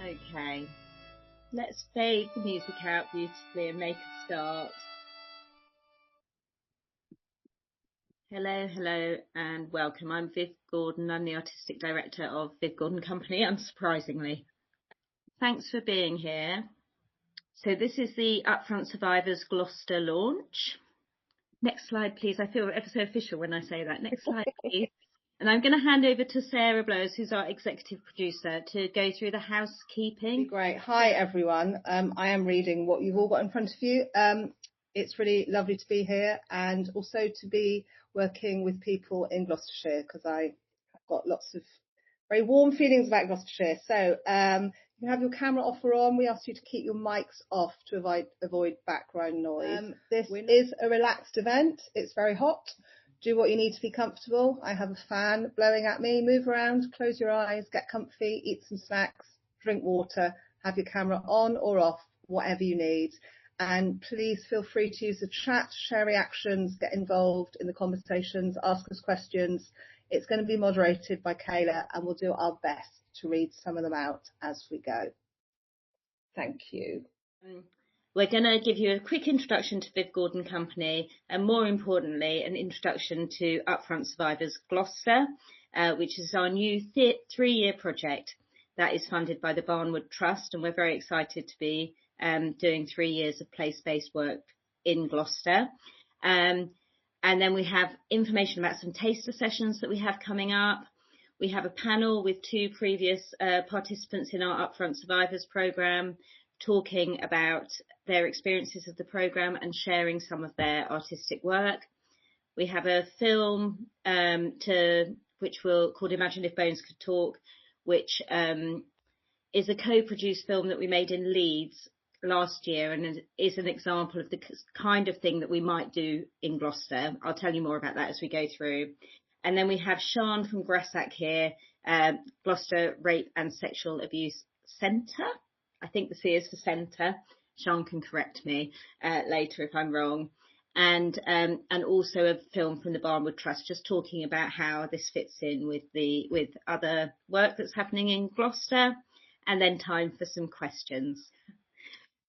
Okay, let's fade the music out beautifully and make a start. Hello, and welcome. I'm Viv Gordon. I'm the Artistic Director of Viv Gordon Company, unsurprisingly. Thanks for being here. So this is the UpFront Survivors Gloucester launch. Next slide, please. I feel ever so official when I say that. Next slide, please. And I'm going to hand over to Sarah Blowers, who's our executive producer, to go through the housekeeping. Great. Hi, everyone. I am reading what you've all got in front of you. It's really lovely to be here and also to be working with people in Gloucestershire, because I've got lots of very warm feelings about Gloucestershire. So you have your camera off or on. We ask you to keep your mics off to avoid background noise. This is a relaxed event. It's very hot. Do what you need to be comfortable. I have a fan blowing at me. Move around, close your eyes, get comfy, eat some snacks, drink water, have your camera on or off, whatever you need. And please feel free to use the chat, share reactions, get involved in the conversations, ask us questions. It's going to be moderated by Kayla, and we'll do our best to read some of them out as we go. Thank you. We're going to give you a quick introduction to Viv Gordon Company, and more importantly, an introduction to UpFront Survivors Gloucester, which is our new 3-year project that is funded by the Barnwood Trust, and we're very excited to be doing 3 years of place-based work in Gloucester. And then we have information about some taster sessions that we have coming up. We have a panel with 2 previous participants in our UpFront Survivors programme, talking about their experiences of the programme and sharing some of their artistic work. We have a film called Imagine If Bones Could Talk, which is a co-produced film that we made in Leeds last year, and is an example of the kind of thing that we might do in Gloucester. I'll tell you more about that as we go through. And then we have Sian from Gressac here, Gloucester Rape and Sexual Abuse Centre. I think the C is for centre. Sian can correct me later if I'm wrong. And also a film from the Barnwood Trust, just talking about how this fits in with other work that's happening in Gloucester, and then time for some questions.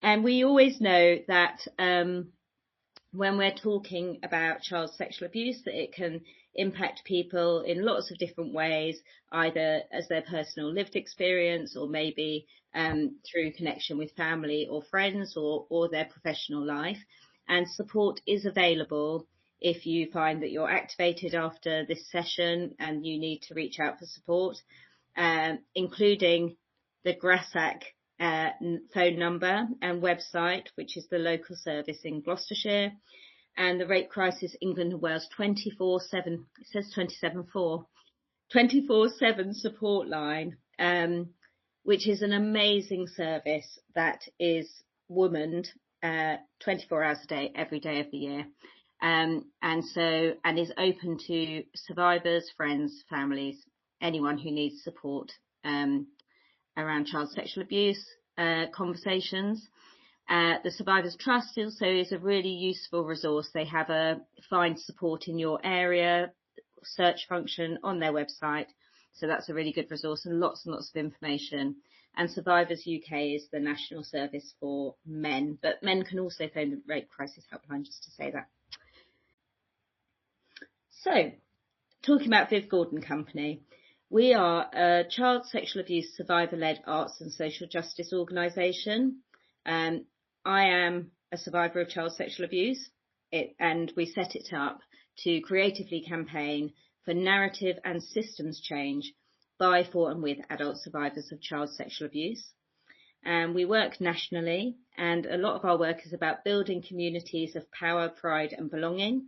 And we always know that when we're talking about child sexual abuse, that it can impact people in lots of different ways, either as their personal lived experience, or maybe through connection with family or friends, or their professional life. And support is available if you find that you're activated after this session and you need to reach out for support, including the Gressac phone number and website, which is the local service in Gloucestershire, and the Rape Crisis England and Wales 24/7, it says 27/4, 24/7 support line, which is an amazing service that is womaned 24 hours a day, every day of the year, and is open to survivors, friends, families, anyone who needs support around child sexual abuse conversations. The Survivors Trust also is a really useful resource. They have a find support in your area search function on their website, so that's a really good resource, and lots of information. And Survivors UK is the national service for men, but men can also phone the Rape Crisis Helpline, just to say that. So, talking about Viv Gordon Company, we are a child sexual abuse survivor-led arts and social justice organisation. I am a survivor of child sexual abuse, and we set it up to creatively campaign for narrative and systems change by, for and with adult survivors of child sexual abuse. And we work nationally, and a lot of our work is about building communities of power, pride and belonging.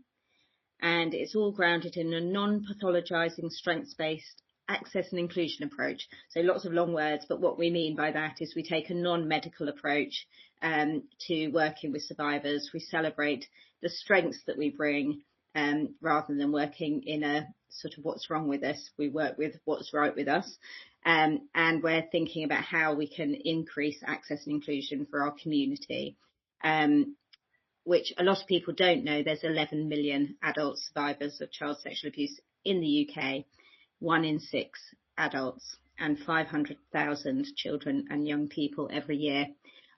And it's all grounded in a non-pathologising, strengths-based access and inclusion approach. So lots of long words, but what we mean by that is we take a non-medical approach to working with survivors. We celebrate the strengths that we bring rather than working in a sort of what's wrong with us. We work with what's right with us, and we're thinking about how we can increase access and inclusion for our community, which a lot of people don't know. There's 11 million adult survivors of child sexual abuse in the UK, 1 in 6 adults and 500,000 children and young people every year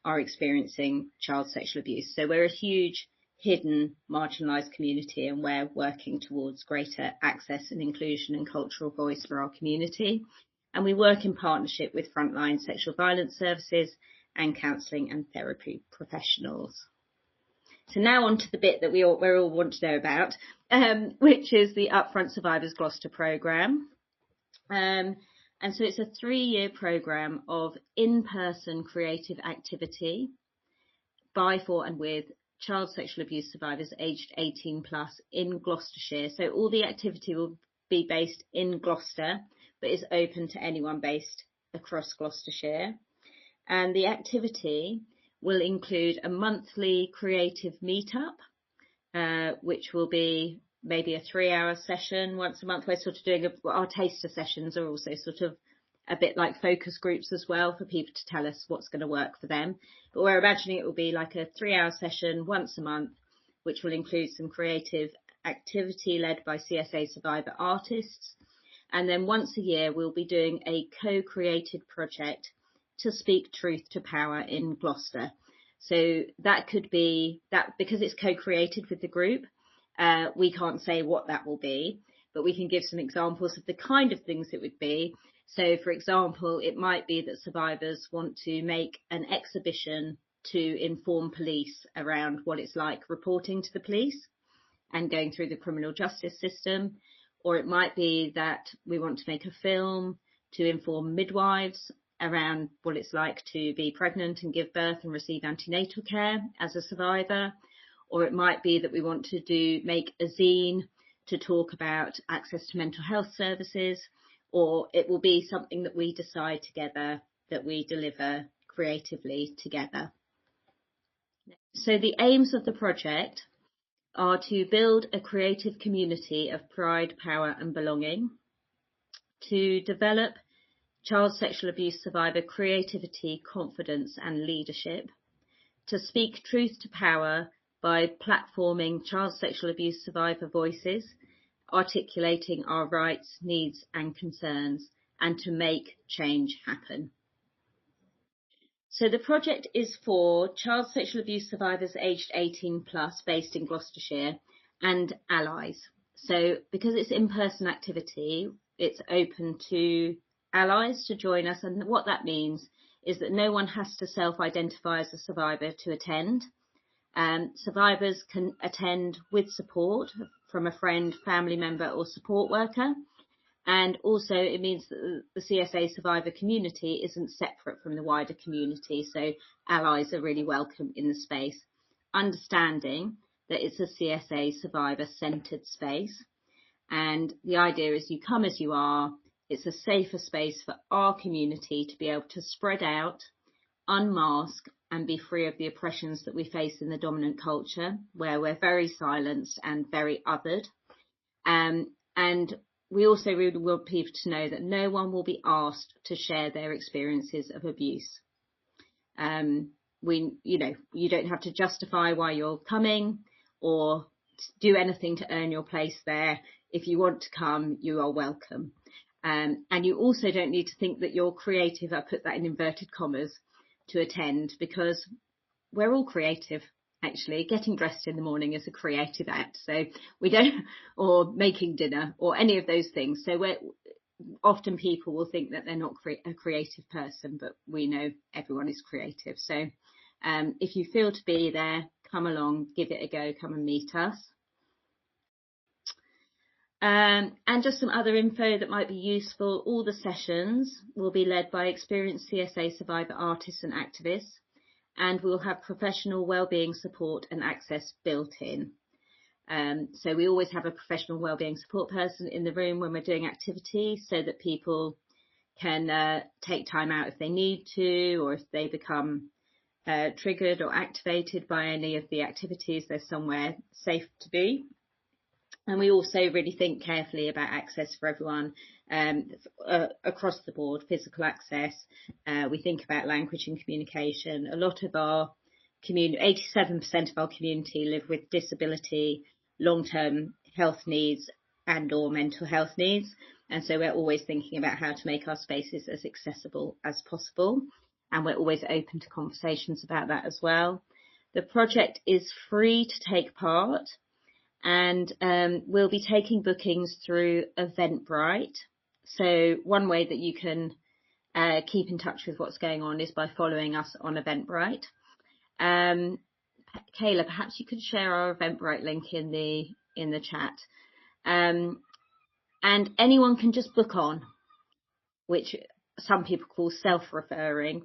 are experiencing child sexual abuse. So we're a huge, hidden, marginalised community, and we're working towards greater access and inclusion and cultural voice for our community. And we work in partnership with frontline sexual violence services and counselling and therapy professionals. So now on to the bit that we all want to know about, which is the UpFront Survivors Gloucester programme. And so it's a 3-year programme of in-person creative activity by, for and with child sexual abuse survivors aged 18 plus in Gloucestershire. So all the activity will be based in Gloucester, but is open to anyone based across Gloucestershire. And the activity will include a monthly creative meetup, which will be maybe a 3-hour session once a month. We're sort of doing our taster sessions are also sort of a bit like focus groups as well, for people to tell us what's going to work for them. But we're imagining it will be like a 3-hour session once a month, which will include some creative activity led by CSA survivor artists. And then once a year, we'll be doing a co-created project to speak truth to power in Gloucester. So that could be that, because it's co-created with the group. We can't say what that will be, but we can give some examples of the kind of things it would be. So, for example, it might be that survivors want to make an exhibition to inform police around what it's like reporting to the police and going through the criminal justice system. Or it might be that we want to make a film to inform midwives around what it's like to be pregnant and give birth and receive antenatal care as a survivor. Or it might be that we want to make a zine to talk about access to mental health services, or it will be something that we decide together, that we deliver creatively together. So the aims of the project are to build a creative community of pride, power and belonging, to develop child sexual abuse survivor creativity, confidence and leadership, to speak truth to power by platforming child sexual abuse survivor voices, articulating our rights, needs and concerns, and to make change happen. So the project is for child sexual abuse survivors aged 18 plus based in Gloucestershire and allies. So because it's in-person activity, it's open to allies to join us. And what that means is that no one has to self-identify as a survivor to attend. Survivors can attend with support from a friend, family member or support worker. And also it means that the CSA survivor community isn't separate from the wider community. So allies are really welcome in the space, understanding that it's a CSA survivor centred space. And the idea is you come as you are. It's a safer space for our community to be able to spread out, unmask and be free of the oppressions that we face in the dominant culture, where we're very silenced and very othered. And we also really want people to know that no one will be asked to share their experiences of abuse. You don't have to justify why you're coming or do anything to earn your place there. If you want to come, you are welcome. And you also don't need to think that you're creative, I put that in inverted commas, to attend, because we're all creative. Actually, getting dressed in the morning is a creative act. So we don't, or making dinner or any of those things. So often people will think that they're not a creative person, but we know everyone is creative. So if you feel to be there, come along, give it a go, come and meet us. And just some other info that might be useful. All the sessions will be led by experienced CSA survivor artists and activists, and we'll have professional wellbeing support and access built in. So we always have a professional wellbeing support person in the room when we're doing activities, so that people can take time out if they need to, or if they become triggered or activated by any of the activities, there's somewhere safe to be. And we also really think carefully about access for everyone across the board, physical access. We think about language and communication. A lot of our community, 87% of our community live with disability, long-term health needs and or mental health needs. And so we're always thinking about how to make our spaces as accessible as possible. And we're always open to conversations about that as well. The project is free to take part, and we'll be taking bookings through Eventbrite. So one way that you can keep in touch with what's going on is by following us on Eventbrite. Kayla, perhaps you could share our Eventbrite link in the chat. And anyone can just book on, which some people call self-referring,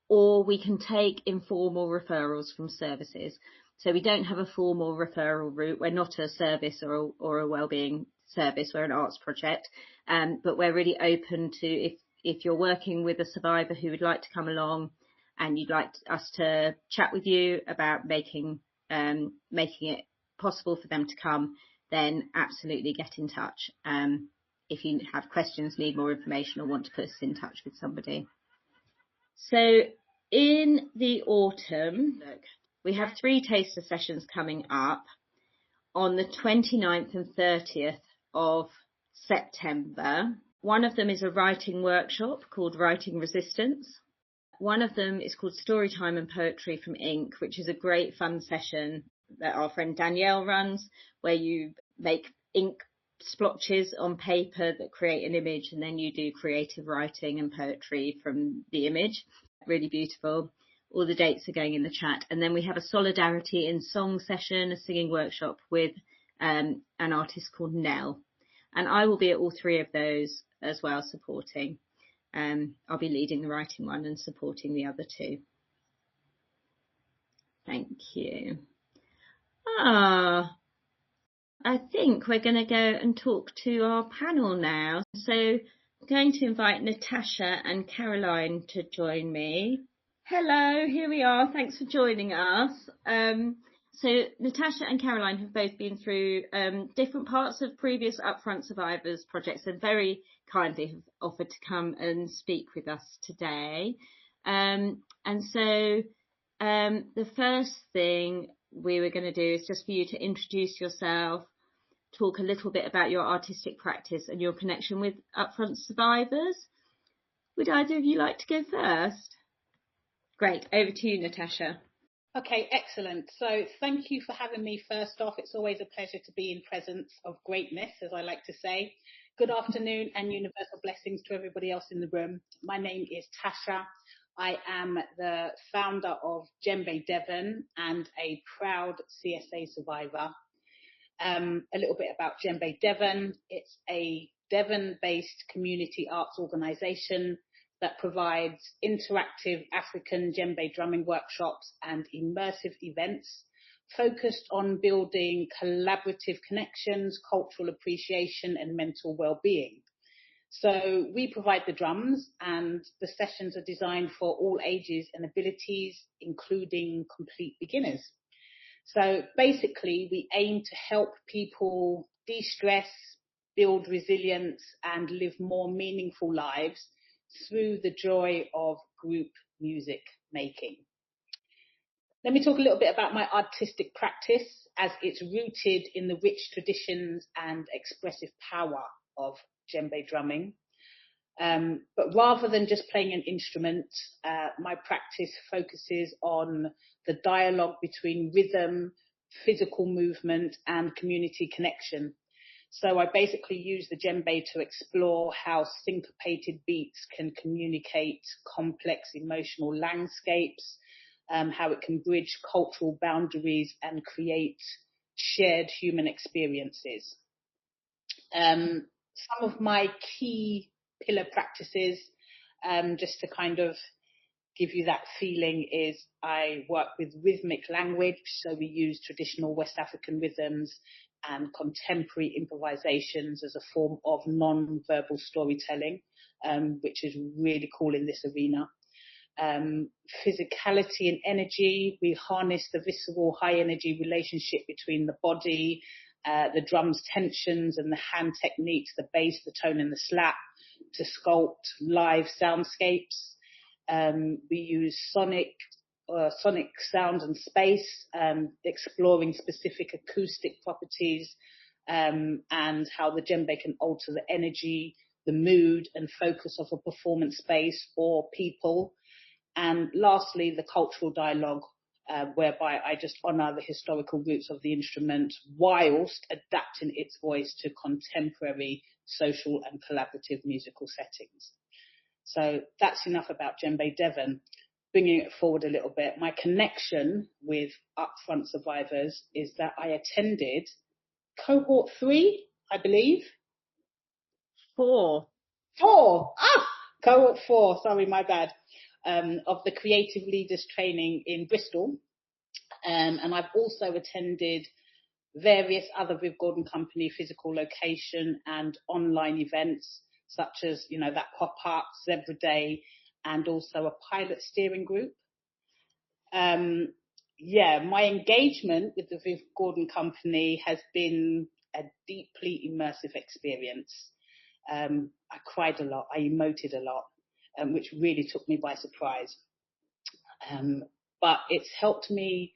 or we can take informal referrals from services. So we don't have a formal referral route. We're not a service or a wellbeing service. We're an arts project, but we're really open to if you're working with a survivor who would like to come along and you'd like us to chat with you about making it possible for them to come, then absolutely get in touch. If you have questions, need more information, or want to put us in touch with somebody. So in the autumn, we have 3 taster sessions coming up on the 29th and 30th of September. One of them is a writing workshop called Writing Resistance. One of them is called Storytime and Poetry from Ink, which is a great fun session that our friend Danielle runs, where you make ink splotches on paper that create an image, and then you do creative writing and poetry from the image. Really beautiful. All the dates are going in the chat. And then we have a Solidarity in Song session, a singing workshop with an artist called Nell. And I will be at all 3 of those as well, supporting. I'll be leading the writing one and supporting the other 2. Thank you. I think we're going to go and talk to our panel now. So I'm going to invite Natasha and Caroline to join me. Hello, here we are. Thanks for joining us. So Natasha and Caroline have both been through different parts of previous UpFront Survivors projects and very kindly have offered to come and speak with us today. And so the first thing we were going to do is just for you to introduce yourself, talk a little bit about your artistic practice and your connection with UpFront Survivors. Would either of you like to go first? Great, over to you, Natasha. Okay, excellent. So thank you for having me first off. It's always a pleasure to be in presence of greatness, as I like to say. Good afternoon and universal blessings to everybody else in the room. My name is Tasha. I am the founder of Djembe Devon and a proud CSA survivor. A little bit about Djembe Devon. It's a Devon-based community arts organisation that provides interactive African djembe drumming workshops and immersive events focused on building collaborative connections, cultural appreciation and mental well-being. So we provide the drums, and the sessions are designed for all ages and abilities, including complete beginners. So basically, we aim to help people de-stress, build resilience and live more meaningful lives through the joy of group music making. Let me talk a little bit about my artistic practice, as it's rooted in the rich traditions and expressive power of djembe drumming. But rather than just playing an instrument, my practice focuses on the dialogue between rhythm, physical movement and community connection. So I basically use the djembe to explore how syncopated beats can communicate complex emotional landscapes, how it can bridge cultural boundaries and create shared human experiences. Some of my key pillar practices, just to kind of give you that feeling, is I work with rhythmic language. So we use traditional West African rhythms and contemporary improvisations as a form of non-verbal storytelling, which is really cool in this arena. Physicality and energy, we harness the visceral high energy relationship between the body, the drum's tensions and the hand techniques, the bass, the tone and the slap, to sculpt live soundscapes. We use sonic sound and space, exploring specific acoustic properties and how the djembe can alter the energy, the mood and focus of a performance space or people. And lastly, the cultural dialogue, whereby I just honour the historical roots of the instrument whilst adapting its voice to contemporary social and collaborative musical settings. So that's enough about djembe Devon. Bringing it forward a little bit, my connection with UpFront Survivors is that I attended cohort 3, I believe. 4. Cohort 4, sorry, my bad, of the Creative Leaders Training in Bristol. And I've also attended various other Viv Gordon Company physical location and online events, such as, that pop-up, Zebra Day, and also a pilot steering group. My engagement with the Viv Gordon Company has been a deeply immersive experience. I cried a lot, I emoted a lot, which really took me by surprise. But it's helped me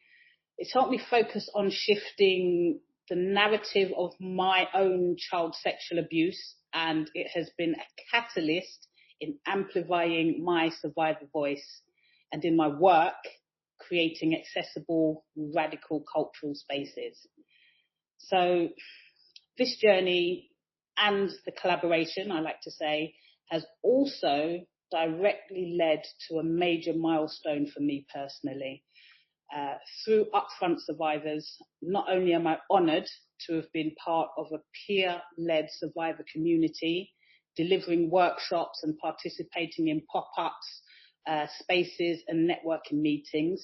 focus on shifting the narrative of my own child sexual abuse, and it has been a catalyst in amplifying my survivor voice, and in my work, creating accessible, radical cultural spaces. So this journey and the collaboration, I like to say, has also directly led to a major milestone for me personally. Through UpFront Survivors, not only am I honoured to have been part of a peer-led survivor community, delivering workshops and participating in pop-ups, spaces and networking meetings,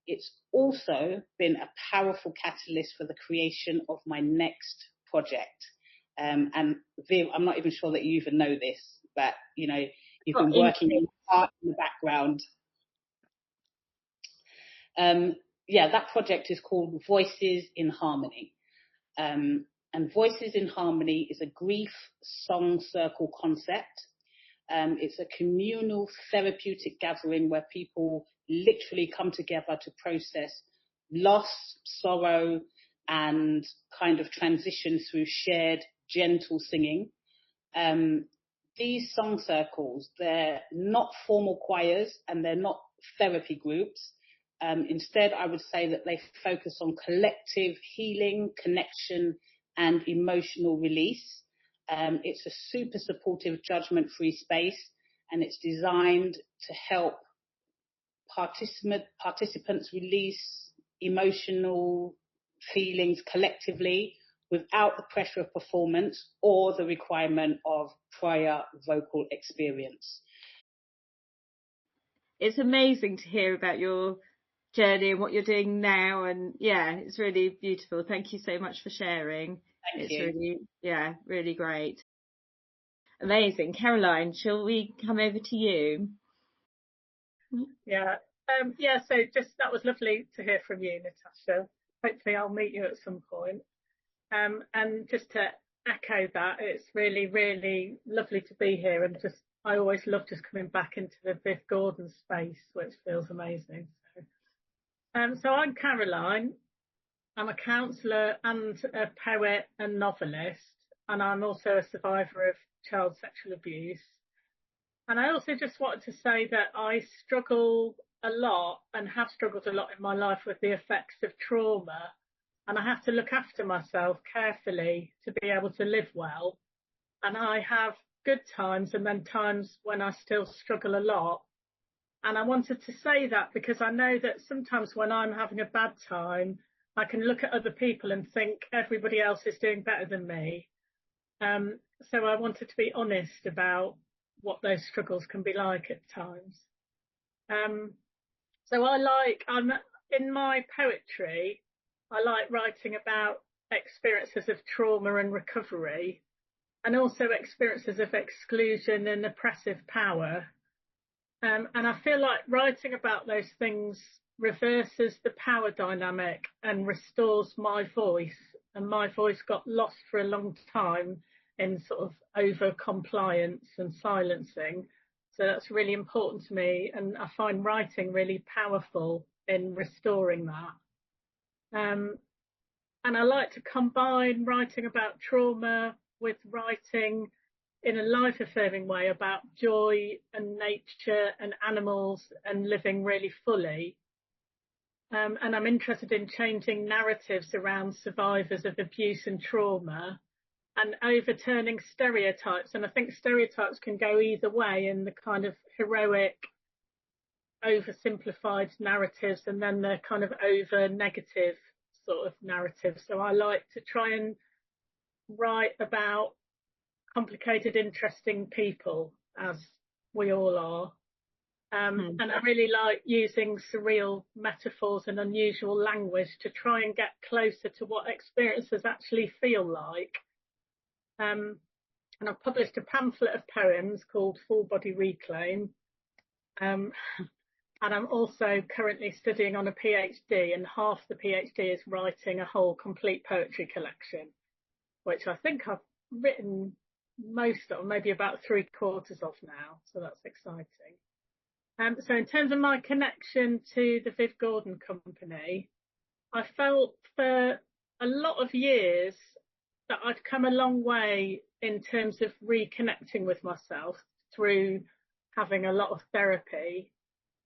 it's also been a powerful catalyst for the creation of my next project. And Viv, I'm not even sure that you even know this, but you've been working in the background. That project is called Voices in Harmony. And Voices in Harmony is a grief song circle concept. It's a communal therapeutic gathering where people literally come together to process loss, sorrow, and kind of transition through shared gentle singing. These song circles, they're not formal choirs and they're not therapy groups. Instead, I would say that they focus on collective healing, connection, and emotional release. It's a super supportive, judgment-free space, and it's designed to help participants release emotional feelings collectively without the pressure of performance or the requirement of prior vocal experience. It's amazing to hear about your journey and what you're doing now, and it's really beautiful. Thank you so much for sharing. Thank you. Really, really great. Amazing. Caroline, shall we come over to you? So that was lovely to hear from you, Natasha. Hopefully I'll meet you at some point. And just to echo that, it's really, really lovely to be here, and I always love just coming back into the Viv Gordon space, which feels amazing. So I'm Caroline. I'm a counsellor and a poet and novelist, and I'm also a survivor of child sexual abuse. And I also just wanted to say that I struggle a lot and have struggled a lot in my life with the effects of trauma, and I have to look after myself carefully to be able to live well. And I have good times and then times when I still struggle a lot. And I wanted to say that because I know that sometimes when I'm having a bad time, I can look at other people and think everybody else is doing better than me. So I wanted to be honest about what those struggles can be like at times. So I'm in my poetry, I like writing about experiences of trauma and recovery, and also experiences of exclusion and oppressive power. And I feel like writing about those things reverses the power dynamic and restores my voice. And my voice got lost for a long time in sort of over compliance and silencing. So that's really important to me. And I find writing really powerful in restoring that. And I like to combine writing about trauma with writing in a life-affirming way about joy and nature and animals and living really fully. And I'm interested in changing narratives around survivors of abuse and trauma and overturning stereotypes. And I think stereotypes can go either way, in the kind of heroic, oversimplified narratives and then the kind of over negative sort of narratives. So I like to try and write about complicated, interesting people, as we all are. And I really like using surreal metaphors and unusual language to try and get closer to what experiences actually feel like. And I've published a pamphlet of poems called Full Body Reclaim. And I'm also currently studying on a PhD, and half the PhD is writing a whole complete poetry collection, which I think I've written most of, maybe about 3/4 of now. So that's exciting. So in terms of my connection to the Viv Gordon Company, I felt for a lot of years that I'd come a long way in terms of reconnecting with myself through having a lot of therapy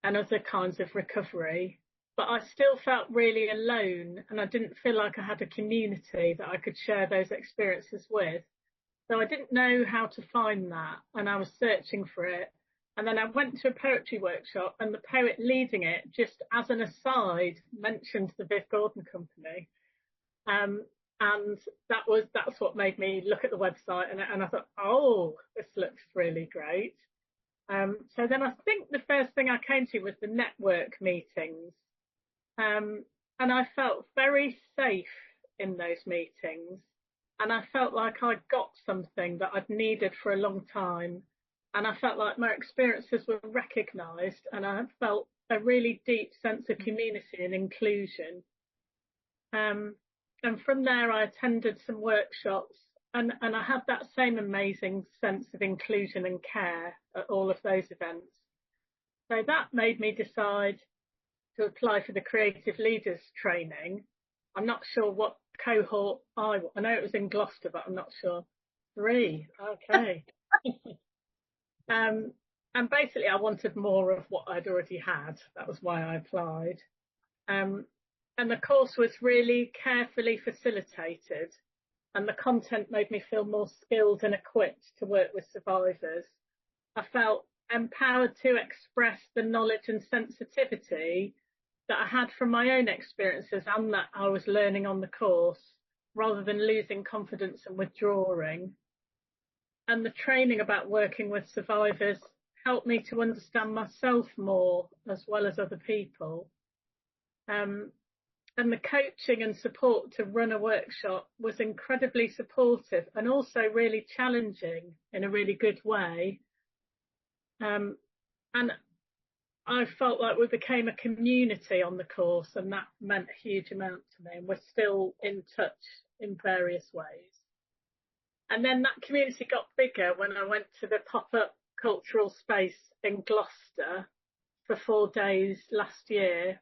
and other kinds of recovery. But I still felt really alone, and I didn't feel like I had a community that I could share those experiences with. So I didn't know how to find that, and I was searching for it. And then I went to a poetry workshop, and the poet leading it, just as an aside, mentioned the Viv Gordon Company. And that's what made me look at the website, and I thought, oh, this looks really great. So then I think the first thing I came to was the network meetings. And I felt very safe in those meetings. And I felt like I got something that I'd needed for a long time. And I felt like my experiences were recognised, and I felt a really deep sense of community and inclusion. And from there, I attended some workshops, and I had that same amazing sense of inclusion and care at all of those events. So that made me decide to apply for the Creative Leaders Training. I'm not sure what cohort I know it was in Gloucester, but I'm not sure. 3, okay. And basically I wanted more of what I'd already had. That was why I applied. And the course was really carefully facilitated, and the content made me feel more skilled and equipped to work with survivors. I felt empowered to express the knowledge and sensitivity that I had from my own experiences and that I was learning on the course, rather than losing confidence and withdrawing. And the training about working with survivors helped me to understand myself more, as well as other people. And the coaching and support to run a workshop was incredibly supportive and also really challenging in a really good way. And I felt like we became a community on the course, and that meant a huge amount to me, and we're still in touch in various ways. And then that community got bigger when I went to the pop-up cultural space in Gloucester for 4 days last year.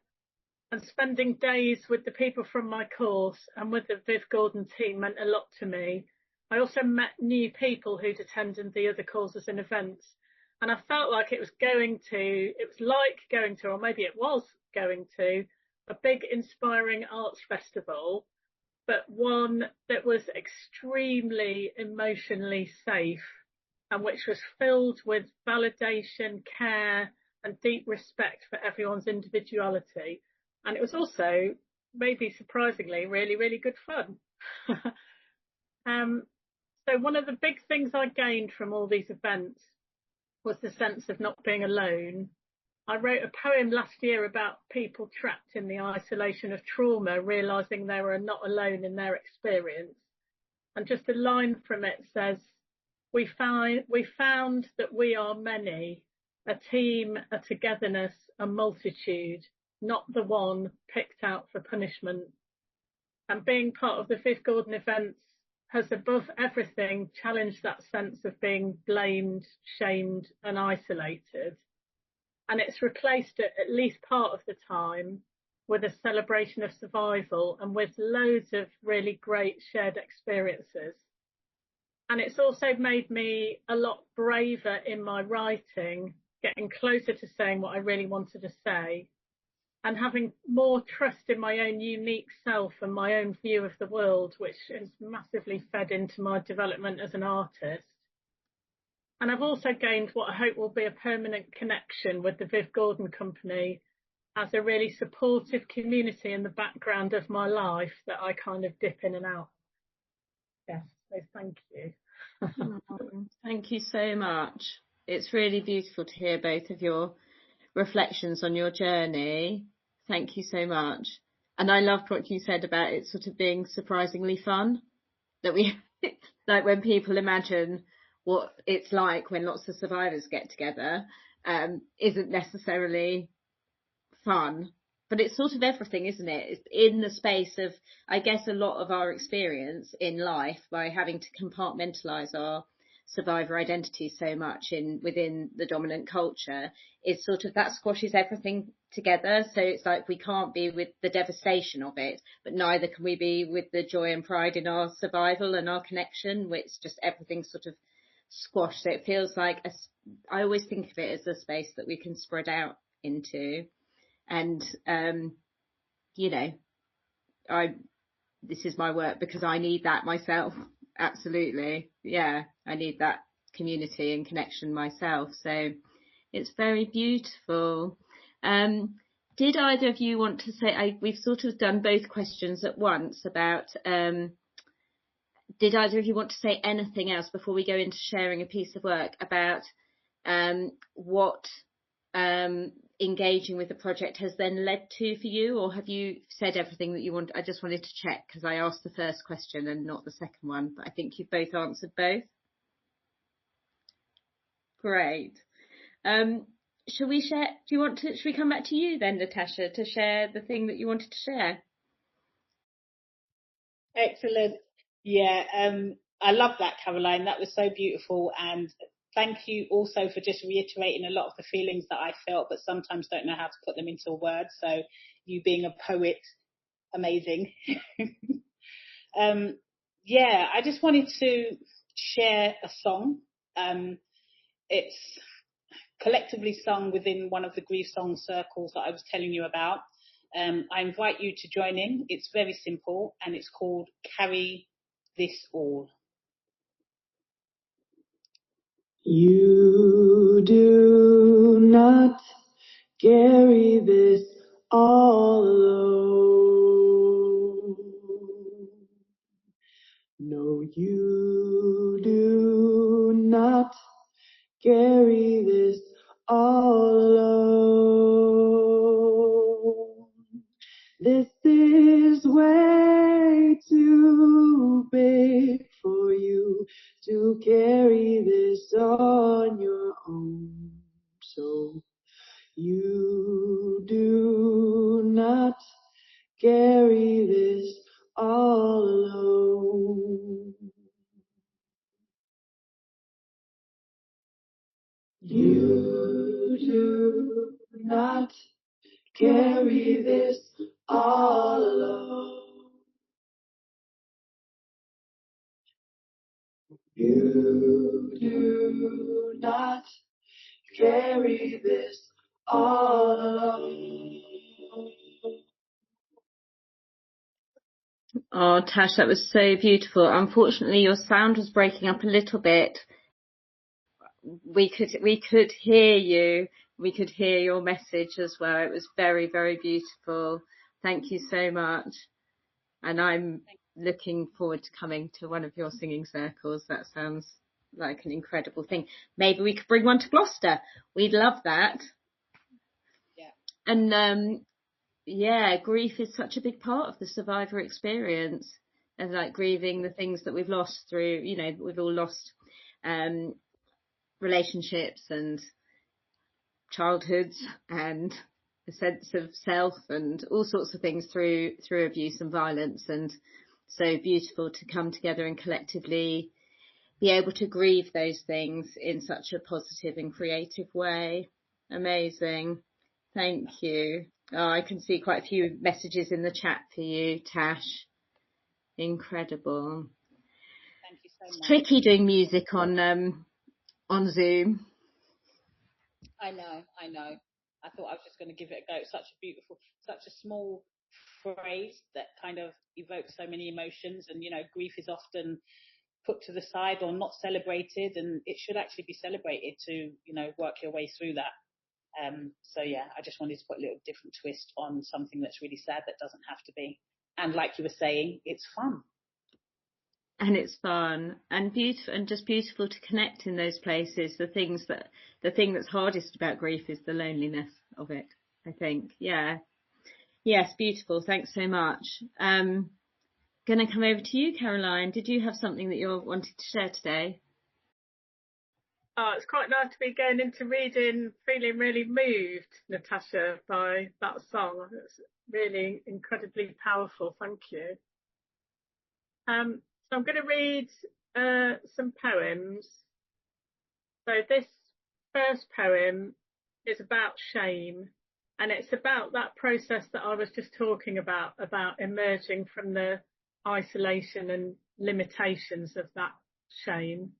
And spending days with the people from my course and with the Viv Gordon team meant a lot to me. I also met new people who'd attended the other courses and events. And I felt like it was going to, or maybe it was going to, a big inspiring arts festival, but one that was extremely emotionally safe and which was filled with validation, care, and deep respect for everyone's individuality. And it was also, maybe surprisingly, really, really good fun. So one of the big things I gained from all these events was the sense of not being alone. I wrote a poem last year about people trapped in the isolation of trauma, realising they were not alone in their experience. And just a line from it says, we found that we are many, a team, a togetherness, a multitude, not the one picked out for punishment. And being part of the Viv Gordon events has above everything challenged that sense of being blamed, shamed and isolated. And it's replaced it at least part of the time with a celebration of survival and with loads of really great shared experiences. And it's also made me a lot braver in my writing, getting closer to saying what I really wanted to say, and having more trust in my own unique self and my own view of the world, which has massively fed into my development as an artist. And I've also gained what I hope will be a permanent connection with the Viv Gordon Company as a really supportive community in the background of my life that I kind of dip in and out. Yes, so thank you. Thank you so much. It's really beautiful to hear both of your reflections on your journey. Thank you so much. And I loved what you said about it sort of being surprisingly fun, that we like when people imagine what it's like when lots of survivors get together, isn't necessarily fun, but it's sort of everything, isn't it? It's in the space of, I guess, a lot of our experience in life by having to compartmentalise our survivor identity so much within the dominant culture, is sort of that squashes everything together. So it's like we can't be with the devastation of it, but neither can we be with the joy and pride in our survival and our connection, which just everything sort of squashed. So it feels like I always think of it as a space that we can spread out into. And you know, this is my work because I need that myself. Absolutely. Yeah, I need that community and connection myself. So it's very beautiful. Did either of you want to say, we've sort of done both questions at once about, did either of you want to say anything else before we go into sharing a piece of work about what engaging with the project has then led to for you, or have you said everything that you want? I just wanted to check because I asked the first question and not the second one, but I think you've both answered both. Great. Shall we share? Should we come back to you then, Natasha, to share the thing that you wanted to share? Excellent. Yeah, I love that, Caroline. That was so beautiful. And thank you also for just reiterating a lot of the feelings that I felt, but sometimes don't know how to put them into words. So you being a poet, amazing. Yeah, I just wanted to share a song. It's collectively sung within one of the grief song circles that I was telling you about. I invite you to join in. It's very simple and it's called Carry This All. You do not carry this all alone. No, you do not carry this all alone. This is way too big for you to carry this on your own. So you do not carry this all alone. You do not carry this all alone. You do not carry this all alone. Oh, Tash, that was so beautiful. Unfortunately, your sound was breaking up a little bit. We could hear you. We could hear your message as well. It was very, very beautiful. Thank you so much. And I'm looking forward to coming to one of your singing circles. That sounds like an incredible thing. Maybe we could bring one to Gloucester. We'd love that. Yeah. And yeah, grief is such a big part of the survivor experience, and like grieving the things that we've lost through, you know, we've all lost relationships and childhoods and a sense of self and all sorts of things through abuse and violence. And so beautiful to come together and collectively be able to grieve those things in such a positive and creative way. Amazing. Thank you. Oh, I can see quite a few messages in the chat for you, Tash. Incredible. Thank you so It's much. tricky doing music on Zoom. I know. I thought I was just going to give it a go. It's such a small phrase that kind of evokes so many emotions, and grief is often put to the side or not celebrated, and it should actually be celebrated to work your way through that. So yeah, I just wanted to put a little different twist on something that's really sad that doesn't have to be. And like you were saying, it's fun. And it's fun and beautiful, and just beautiful to connect in those places. The thing that's hardest about grief is the loneliness of it, I think. Yeah. Yes, beautiful. Thanks so much. Going to come over to you, Caroline. Did you have something that you're wanting to share today? Oh, it's quite nice to be going into reading, feeling really moved, Natasha, by that song. It's really incredibly powerful. Thank you. So I'm going to read some poems. So this first poem is about shame, and it's about that process that I was just talking about emerging from the isolation and limitations of that shame.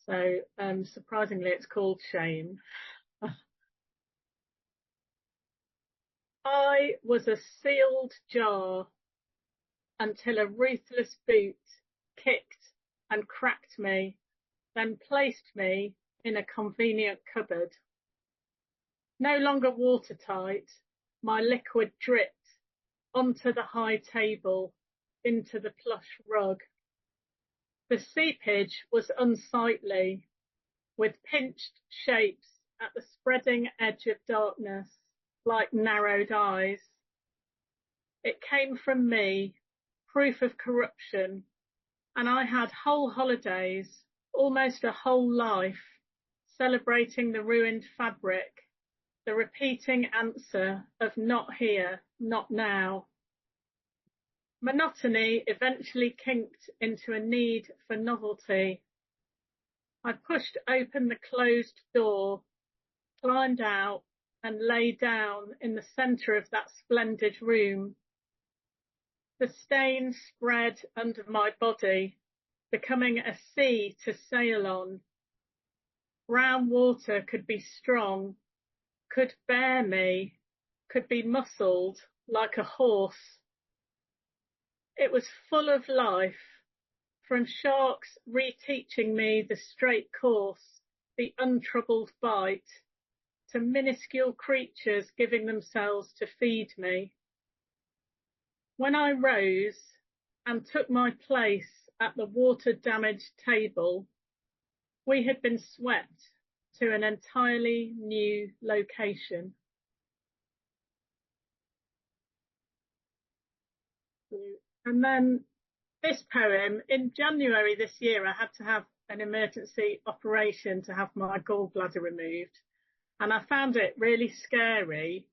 So surprisingly, it's called Shame. I was a sealed jar until a ruthless boot kicked and cracked me, then placed me in a convenient cupboard. No longer watertight, my liquid dripped onto the high table, into the plush rug. The seepage was unsightly, with pinched shapes at the spreading edge of darkness, like narrowed eyes. It came from me, proof of corruption, and I had whole holidays, almost a whole life, celebrating the ruined fabric, the repeating answer of not here, not now. Monotony eventually kinked into a need for novelty. I pushed open the closed door, climbed out, and lay down in the centre of that splendid room. The stain spread under my body, becoming a sea to sail on. Brown water could be strong, could bear me, could be muscled like a horse. It was full of life, from sharks reteaching me the straight course, the untroubled bite, to minuscule creatures giving themselves to feed me. When I rose and took my place at the water-damaged table, we had been swept to an entirely new location. And then this poem, in January this year, I had to have an emergency operation to have my gallbladder removed. And I found it really scary.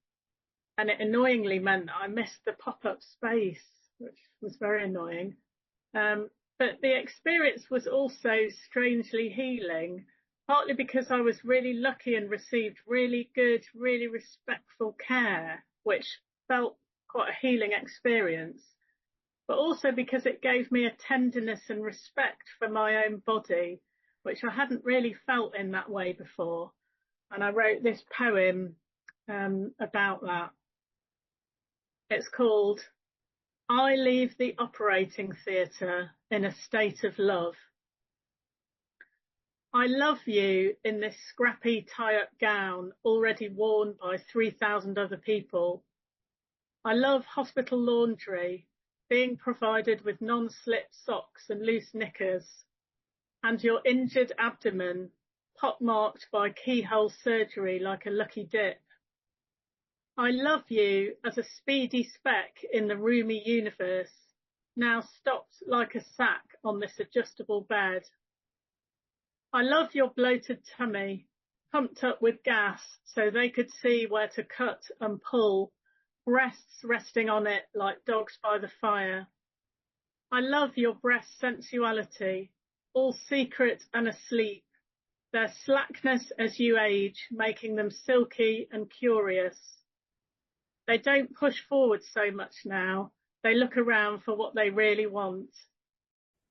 And it annoyingly meant that I missed the pop-up space, which was very annoying. But the experience was also strangely healing, partly because I was really lucky and received really good, really respectful care, which felt quite a healing experience, but also because it gave me a tenderness and respect for my own body, which I hadn't really felt in that way before. And I wrote this poem about that. It's called I Leave the Operating Theatre in a State of Love. I love you in this scrappy tie-up gown already worn by 3,000 other people. I love hospital laundry, being provided with non-slip socks and loose knickers, and your injured abdomen, pock-marked by keyhole surgery like a lucky dip. I love you as a speedy speck in the roomy universe, now stopped like a sack on this adjustable bed. I love your bloated tummy, pumped up with gas so they could see where to cut and pull, breasts resting on it like dogs by the fire. I love your breast sensuality, all secret and asleep, their slackness as you age, making them silky and curious. They don't push forward so much now. They look around for what they really want.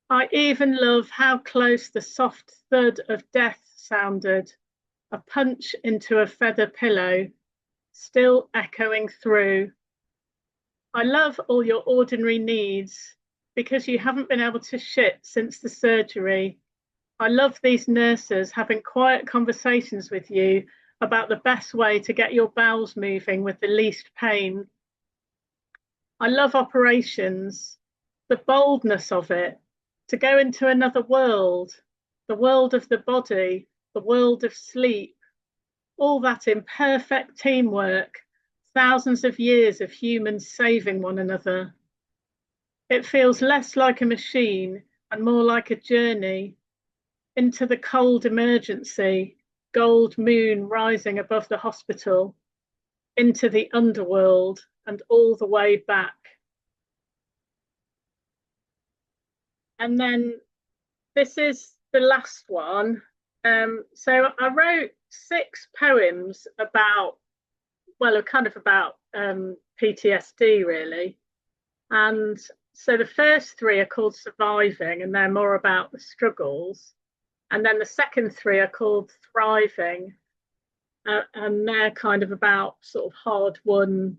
I even love how close the soft thud of death sounded, a punch into a feather pillow, still echoing through. I love all your ordinary needs because you haven't been able to shit since the surgery. I love these nurses having quiet conversations with you about the best way to get your bowels moving with the least pain. I love operations, the boldness of it, to go into another world, the world of the body, the world of sleep, all that in perfect teamwork, thousands of years of humans saving one another. It feels less like a machine and more like a journey into the cold emergency, gold moon rising above the hospital, into the underworld and all the way back. And then this is the last one. So I wrote 6 poems about, well, kind of about PTSD really. And so the first 3 are called Surviving, and they're more about the struggles. And then the second 3 are called Thriving, and they're kind of about sort of hard-won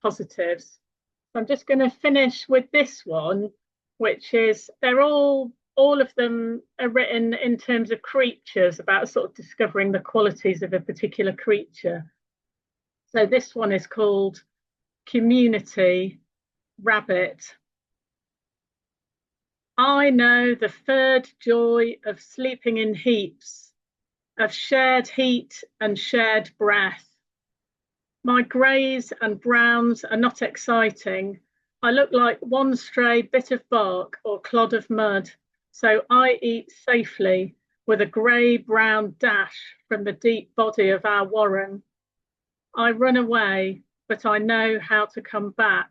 positives. So I'm just going to finish with this one, which is, they're all of them are written in terms of creatures, about sort of discovering the qualities of a particular creature. So this one is called Community Rabbit. I know the third joy of sleeping in heaps, of shared heat and shared breath. My greys and browns are not exciting. I look like one stray bit of bark or clod of mud, so I eat safely with a grey-brown dash from the deep body of our warren. I run away, but I know how to come back.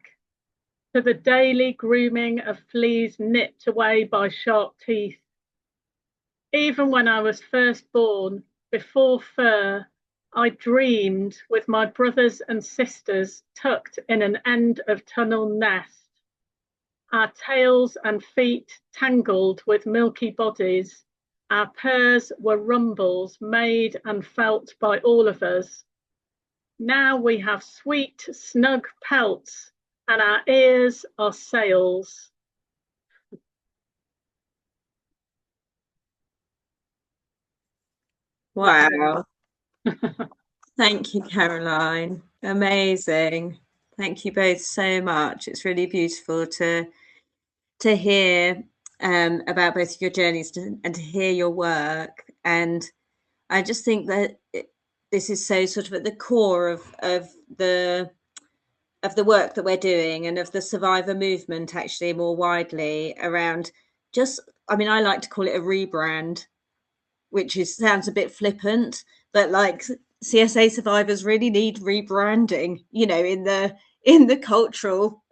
To the daily grooming of fleas nipped away by sharp teeth. Even when I was first born, before fur, I dreamed with my brothers and sisters tucked in an end of tunnel nest. Our tails and feet tangled with milky bodies. Our purrs were rumbles made and felt by all of us. Now we have sweet, snug pelts, and our ears are sails. Wow. Thank you, Caroline. Amazing. Thank you both so much. It's really beautiful to hear about both of your journeys and to hear your work. And I just think that this is so sort of at the core of the work that we're doing and of the survivor movement, actually, more widely around just, I mean, I like to call it a rebrand, which sounds a bit flippant, but like CSA survivors really need rebranding, you know, in the cultural,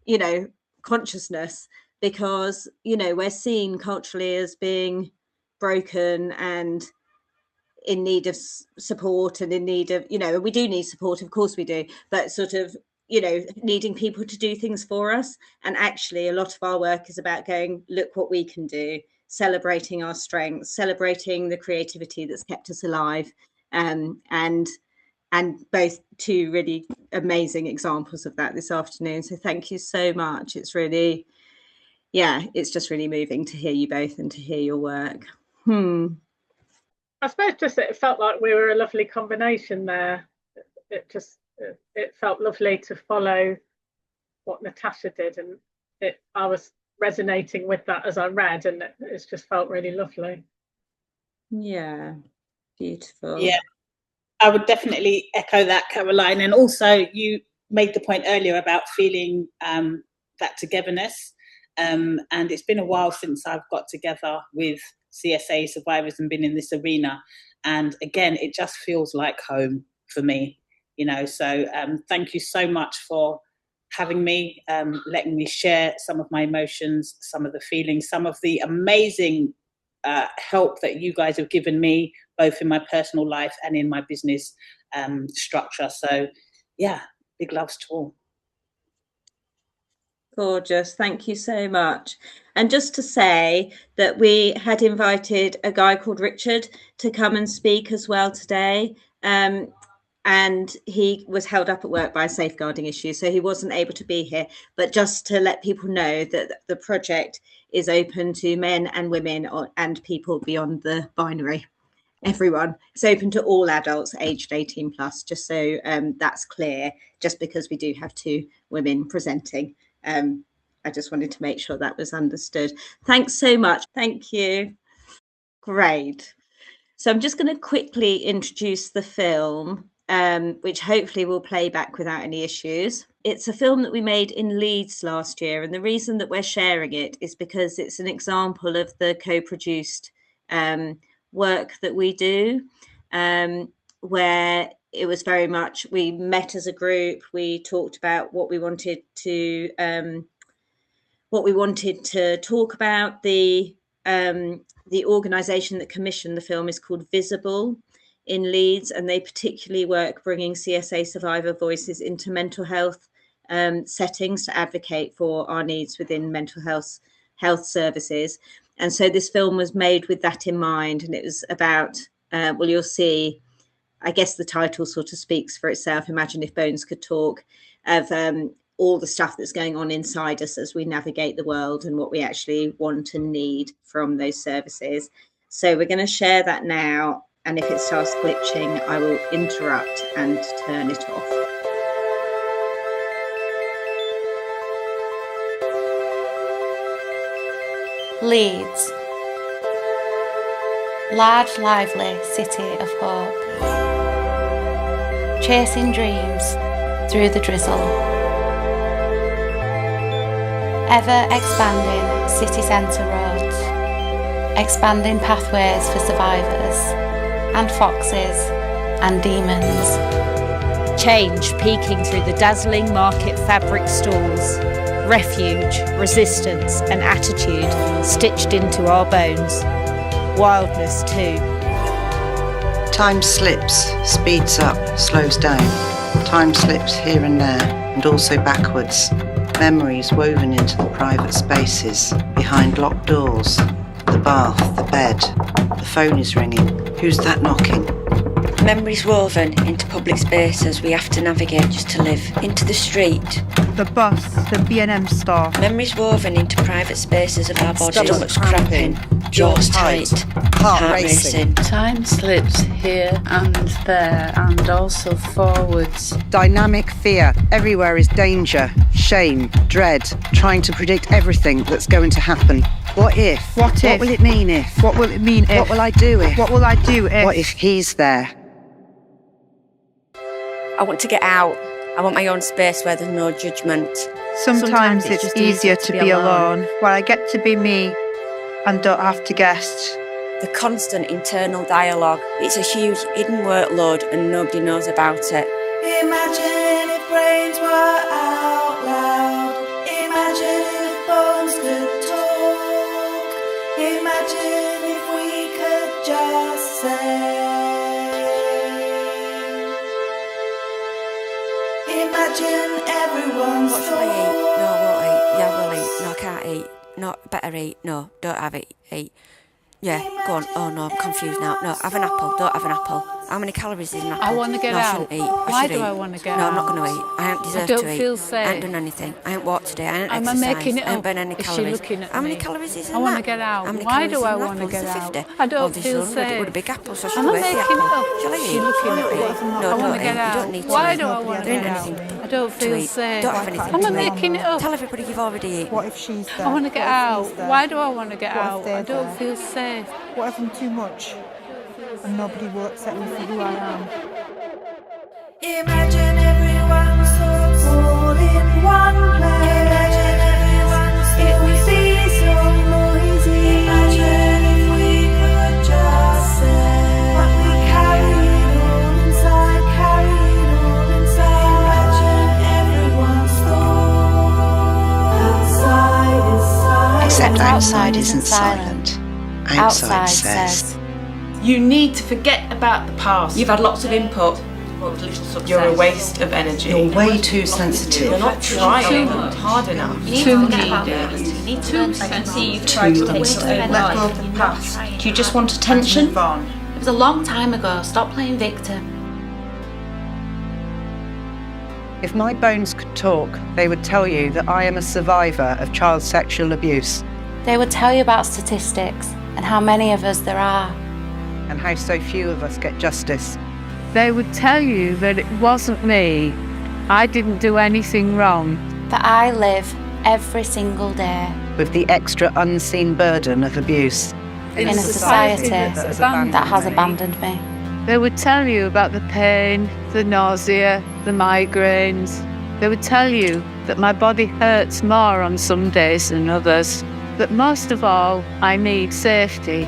you know, consciousness, because, you know, we're seen culturally as being broken and in need of support and in need of, you know, we do need support, of course we do, but sort of, you know, needing people to do things for us. And actually a lot of our work is about going, look what we can do, celebrating our strengths, celebrating the creativity that's kept us alive. And both 2 really amazing examples of that this afternoon. So thank you so much. It's really, yeah, it's just really moving to hear you both and to hear your work. I suppose just it felt like we were a lovely combination there. It felt lovely to follow what Natasha did, and I was resonating with that as I read, and it's just felt really lovely. Yeah, beautiful. Yeah, I would definitely echo that, Caroline. And also you made the point earlier about feeling that togetherness. And it's been a while since I've got together with CSA survivors and been in this arena. And again, it just feels like home for me, you know. So thank you so much for having me, letting me share some of my emotions, some of the feelings, some of the amazing help that you guys have given me, both in my personal life and in my business structure. So, yeah, big loves to all. Gorgeous. Thank you so much. And just to say that we had invited a guy called Richard to come and speak as well today. And he was held up at work by a safeguarding issue, so he wasn't able to be here. But just to let people know that the project is open to men and women and people beyond the binary. Everyone. It's open to all adults aged 18 plus, just so that's clear, just because we do have 2 women presenting. I just wanted to make sure that was understood. Thanks so much. Thank you. Great. So I'm just going to quickly introduce the film, which hopefully will play back without any issues. It's a film that we made in Leeds last year, and the reason that we're sharing it is because it's an example of the co-produced work that we do, where it was very much, we met as a group, we talked about what we wanted to talk about. The organisation that commissioned the film is called Visible in Leeds, and they particularly work bringing CSA survivor voices into mental health settings to advocate for our needs within mental health services. And so this film was made with that in mind, and it was about, well, you'll see, I guess the title sort of speaks for itself. Imagine if bones could talk, of all the stuff that's going on inside us as we navigate the world and what we actually want and need from those services. So we're going to share that now. And if it starts glitching, I will interrupt and turn it off. Leeds, large, lively city of hope, chasing dreams through the drizzle, ever expanding city centre roads, expanding pathways for survivors and foxes and demons. Change peeking through the dazzling market fabric stalls. Refuge, resistance and attitude stitched into our bones. Wildness too. Time slips, speeds up, slows down. Time slips here and there, and also backwards. Memories woven into the private spaces, behind locked doors. The bath, the bed. The phone is ringing. Who's that knocking? Memories woven into public spaces we have to navigate just to live. Into the street. The bus, the B&M store. Memories woven into private spaces of our bodies. Stomachs cramping, jaws tight, heart racing. Time slips here and there and also forwards. Dynamic fear. Everywhere is danger, shame, dread, trying to predict everything that's going to happen. What if? What if? What will it mean if? What will it mean if? What will I do if? What will I do if? What if he's there? I want to get out. I want my own space where there's no judgment. Sometimes it's just easier to be alone, where I get to be me and don't have to guess. The constant internal dialogue. It's a huge hidden workload and nobody knows about it. Imagine if brains were out loud. Imagine if bones could talk. Imagine if we could just say. Imagine everyone's What shall I eat? No, I won't eat. Yeah, I will eat. No, I can't eat. No, better eat. No, don't have it. Eat. Yeah, go on. Oh no, I'm confused now. No, have an apple. Don't have an apple. How many calories is an apple? I want to get no, out. I shouldn't eat. Why should do eat. I want to get out? No, I'm not going to eat. I don't deserve I don't to eat. feel safe. I ain't done anything. I ain't walked today. I ain't Am exercised. I making it I ain't up? burned any Is she calories. looking at How many me? calories is in I want that? to get out. How many Why calories do is I in an want to apple? get It's a out? 50. I don't this feel is 100. It safe. would a big apple, so Am she'll I weigh the making it apple. up? Shall I Is eat? she looking No, at me? no, I want don't to eat. get You out. don't need to Why eat. do I want to There ain't get anything out? I don't to feel eat. safe. Don't have anything Am I to eat. making it up? Tell everybody you've already eaten. What if she's there? I want to get out. Why do I want to get What if out? they're I don't there? feel safe. What if I'm too much and nobody will accept me for who I am? Imagine everyone's thoughts all in one place. Imagine everyone's thoughts. It would be so noisy. Imagine if we could just say what we carry it all inside, carry it all inside. Imagine everyone's thoughts. Outside is silent. Except outside isn't silent. Outside says, you need to forget about the past. You've had lots of input. You're a waste of energy. you're way too sensitive. You're not trying hard enough. Too needy. I can see you've tried to take your own Let go life. of the past. Do you just want attention? Move on. It was a long time ago. Stop playing victim. If my bones could talk, they would tell you that I am a survivor of child sexual abuse. They would tell you about statistics and how many of us there are. And how so few of us get justice. They would tell you that it wasn't me. I didn't do anything wrong. That I live every single day With the extra unseen burden of abuse. in a society that has abandoned me. They would tell you about the pain, the nausea, the migraines. They would tell you that my body hurts more on some days than others. But most of all, I need safety.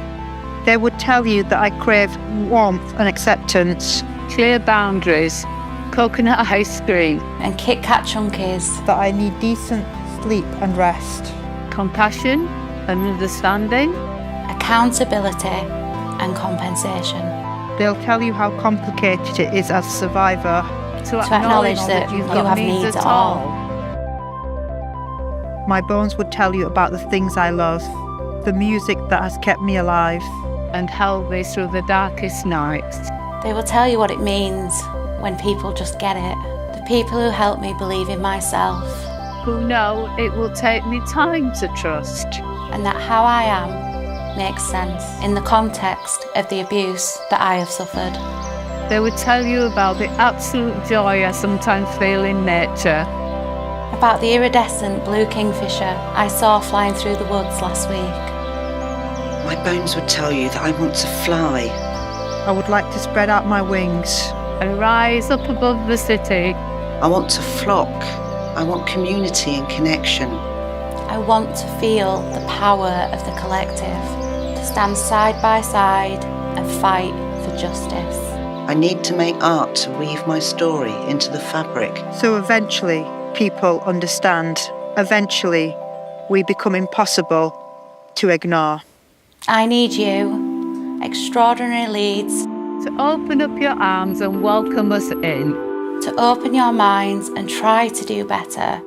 They would tell you that I crave warmth and acceptance. Clear boundaries, coconut ice cream, And Kit Kat chunkies. That I need decent sleep and rest. compassion and understanding. Accountability and compensation. They'll tell you how complicated it is as a survivor. To acknowledge that you've you got have needs at all. My bones would tell you about the things I love, the music that has kept me alive. And held me through the darkest nights. They will tell you what it means when people just get it. The people who help me believe in myself. Who know it will take me time to trust. And that how I am makes sense in the context of the abuse that I have suffered. They would tell you about the absolute joy I sometimes feel in nature. About the iridescent blue kingfisher I saw flying through the woods last week. My bones would tell you that I want to fly. I would like to spread out my wings. And rise up above the city. I want to flock. I want community and connection. I want to feel the power of the collective, to stand side by side and fight for justice. I need to make art to weave my story into the fabric. So eventually, people understand. Eventually, we become impossible to ignore. I need you, extraordinary leads, to open up your arms and welcome us in. To open your minds and try to do better.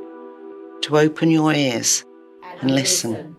To open your ears and listen.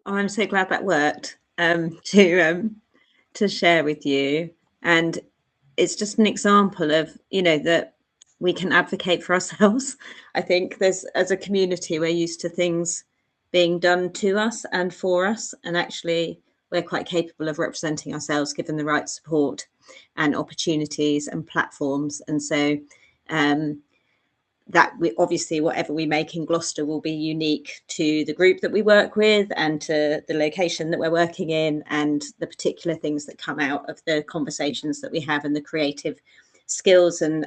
I'm so glad that worked to share with you, and it's just an example of, you know, that we can advocate for ourselves. I think there's, as a community, we're used to things being done to us and for us, and actually we're quite capable of representing ourselves given the right support and opportunities and platforms. And so that we obviously, whatever we make in Gloucester will be unique to the group that we work with and to the location that we're working in, and the particular things that come out of the conversations that we have and the creative skills and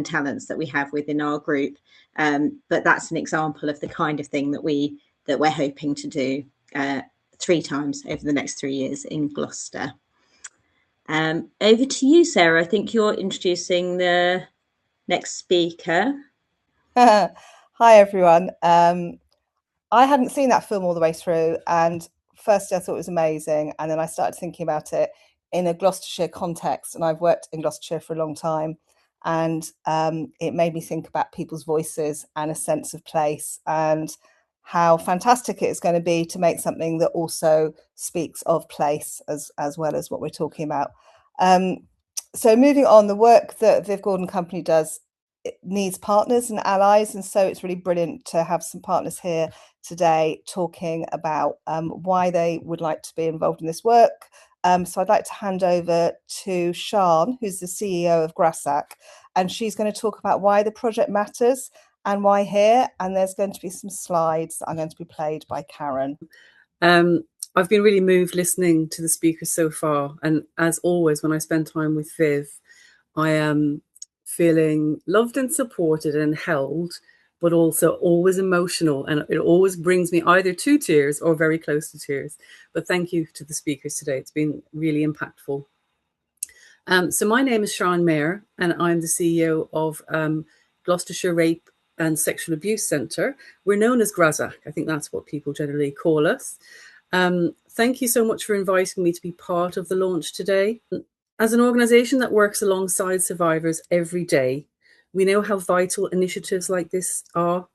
talents that we have within our group. But that's an example of the kind of thing that we're hoping to do 3 times over the next 3 years in Gloucester. Over to you, Sarah. I think you're introducing the next speaker. Hi everyone. I hadn't seen that film all the way through, and firstly I thought it was amazing, and then I started thinking about it in a Gloucestershire context, and I've worked in Gloucestershire for a long time, And it made me think about people's voices and a sense of place, and how fantastic it is going to be to make something that also speaks of place as well as what we're talking about. So moving on, the work that Viv Gordon Company does, it needs partners and allies, and so it's really brilliant to have some partners here today talking about why they would like to be involved in this work. So I'd like to hand over to Sian, who's the CEO of Grassac, and she's going to talk about why the project matters and why here, and there's going to be some slides that are going to be played by Karen. I've been really moved listening to the speakers so far, and as always when I spend time with Viv, I am feeling loved and supported and held, but also always emotional, and it always brings me either to tears or very close to tears. But thank you to the speakers today. It's been really impactful. So my name is Sian Mayer, and I'm the CEO of Gloucestershire Rape and Sexual Abuse Centre. We're known as Grassac. I think that's what people generally call us. Thank you so much for inviting me to be part of the launch today. As an organisation that works alongside survivors every day, we know how vital initiatives like this are.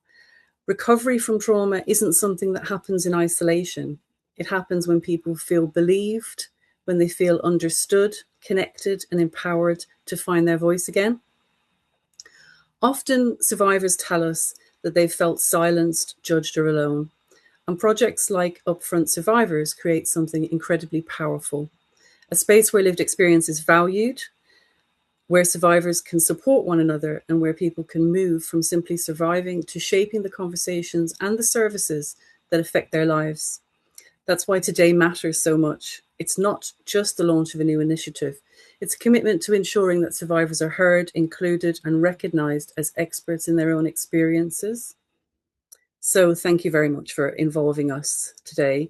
Recovery from trauma isn't something that happens in isolation. It happens when people feel believed, when they feel understood, connected and empowered to find their voice again. Often survivors tell us that they've felt silenced, judged or alone. And projects like UpFront Survivors create something incredibly powerful. A space where lived experience is valued, where survivors can support one another, and where people can move from simply surviving to shaping the conversations and the services that affect their lives. That's why today matters so much. It's not just the launch of a new initiative. It's a commitment to ensuring that survivors are heard, included, and recognised as experts in their own experiences. So thank you very much for involving us today.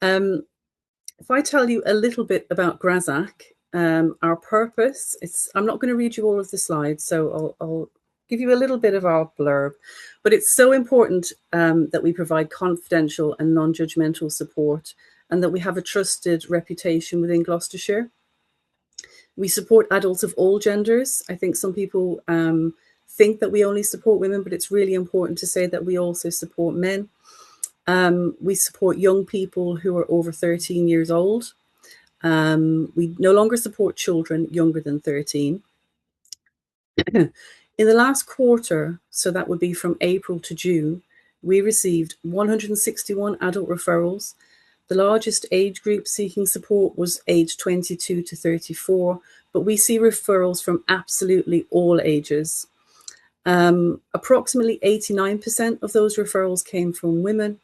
If I tell you a little bit about Grassac, our purpose, I'm not going to read you all of the slides, so I'll give you a little bit of our blurb, but it's so important that we provide confidential and non-judgmental support, and that we have a trusted reputation within Gloucestershire. We support adults of all genders. I think some people think that we only support women, but it's really important to say that we also support men. We support young people who are over 13 years old. We no longer support children younger than 13. In the last quarter, so that would be from April to June, we received 161 adult referrals. The largest age group seeking support was age 22 to 34, but we see referrals from absolutely all ages. Approximately 89% of those referrals came from women,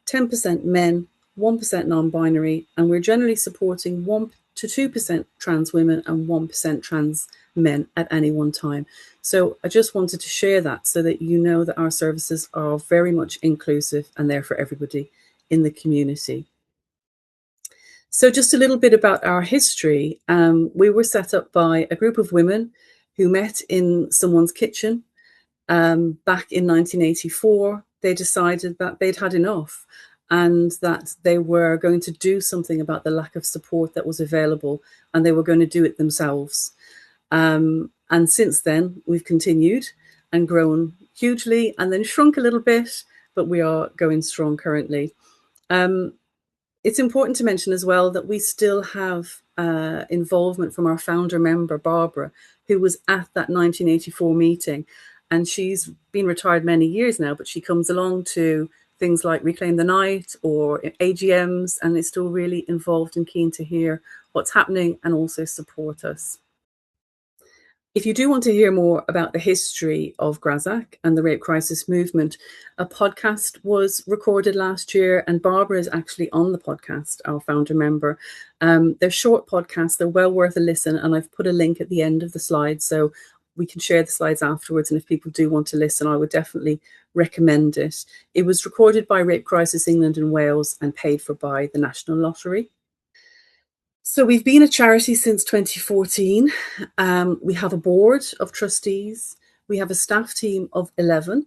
10% men, 1% non-binary, and we're generally supporting 1 to 2% trans women and 1% trans men at any one time. So I just wanted to share that so that you know that our services are very much inclusive and there for everybody in the community. So just a little bit about our history. We were set up by a group of women who met in someone's kitchen back in 1984. They decided that they'd had enough and that they were going to do something about the lack of support that was available, and they were going to do it themselves. And since then, we've continued and grown hugely and then shrunk a little bit, but we are going strong currently. It's important to mention as well that we still have involvement from our founder member, Barbara, who was at that 1984 meeting. And she's been retired many years now, but she comes along to things like Reclaim the Night or AGMs, and is still really involved and keen to hear what's happening and also support us. If you do want to hear more about the history of Grassac and the rape crisis movement, a podcast was recorded last year, and Barbara is actually on the podcast, our founder member. They're short podcasts, they're well worth a listen, and I've put a link at the end of the slides, so we can share the slides afterwards, and if people do want to listen, I would definitely recommend it. It was recorded by Rape Crisis England and Wales and paid for by the National Lottery. So we've been a charity since 2014. We have a board of trustees. We have a staff team of 11.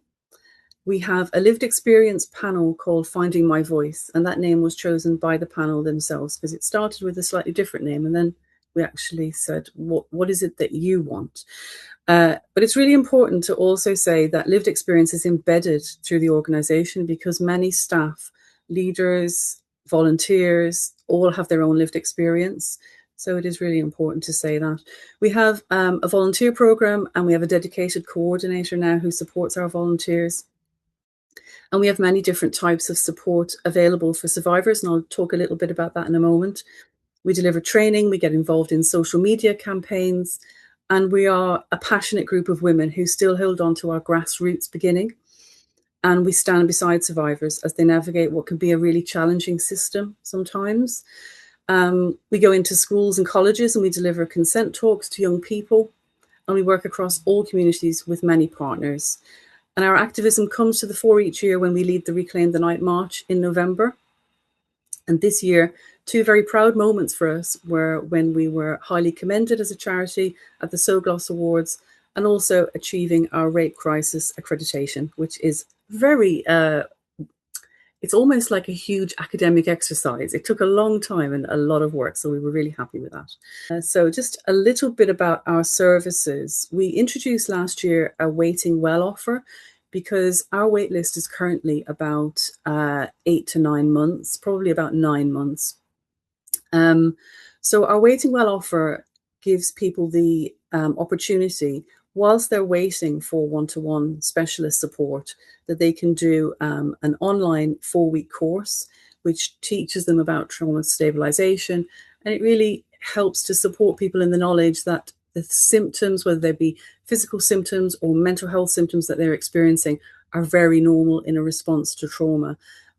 We have a lived experience panel called Finding My Voice, and that name was chosen by the panel themselves because it started with a slightly different name, and then we actually said, what is it that you want? But it's really important to also say that lived experience is embedded through the organisation, because many staff, leaders, volunteers all have their own lived experience. So it is really important to say that. We have a volunteer programme, and we have a dedicated coordinator now who supports our volunteers. And we have many different types of support available for survivors, and I'll talk a little bit about that in a moment. We deliver training, we get involved in social media campaigns, and we are a passionate group of women who still hold on to our grassroots beginning. And we stand beside survivors as they navigate what can be a really challenging system sometimes. We go into schools and colleges and we deliver consent talks to young people, and we work across all communities with many partners. And our activism comes to the fore each year when we lead the Reclaim the Night March in November. And this year, two very proud moments for us were when we were highly commended as a charity at the SOGLOS Awards, and also achieving our rape crisis accreditation, which is very, it's almost like a huge academic exercise. It took a long time and a lot of work, so we were really happy with that. So just a little bit about our services. We introduced last year a waiting well offer, because our wait list is currently about 8 to 9 months, probably about 9 months. So our waiting well offer gives people the opportunity, whilst they're waiting for one-to-one specialist support, that they can do an online 4-week course, which teaches them about trauma stabilisation. And it really helps to support people in the knowledge that the symptoms, whether they be physical symptoms or mental health symptoms that they're experiencing, are very normal in a response to trauma.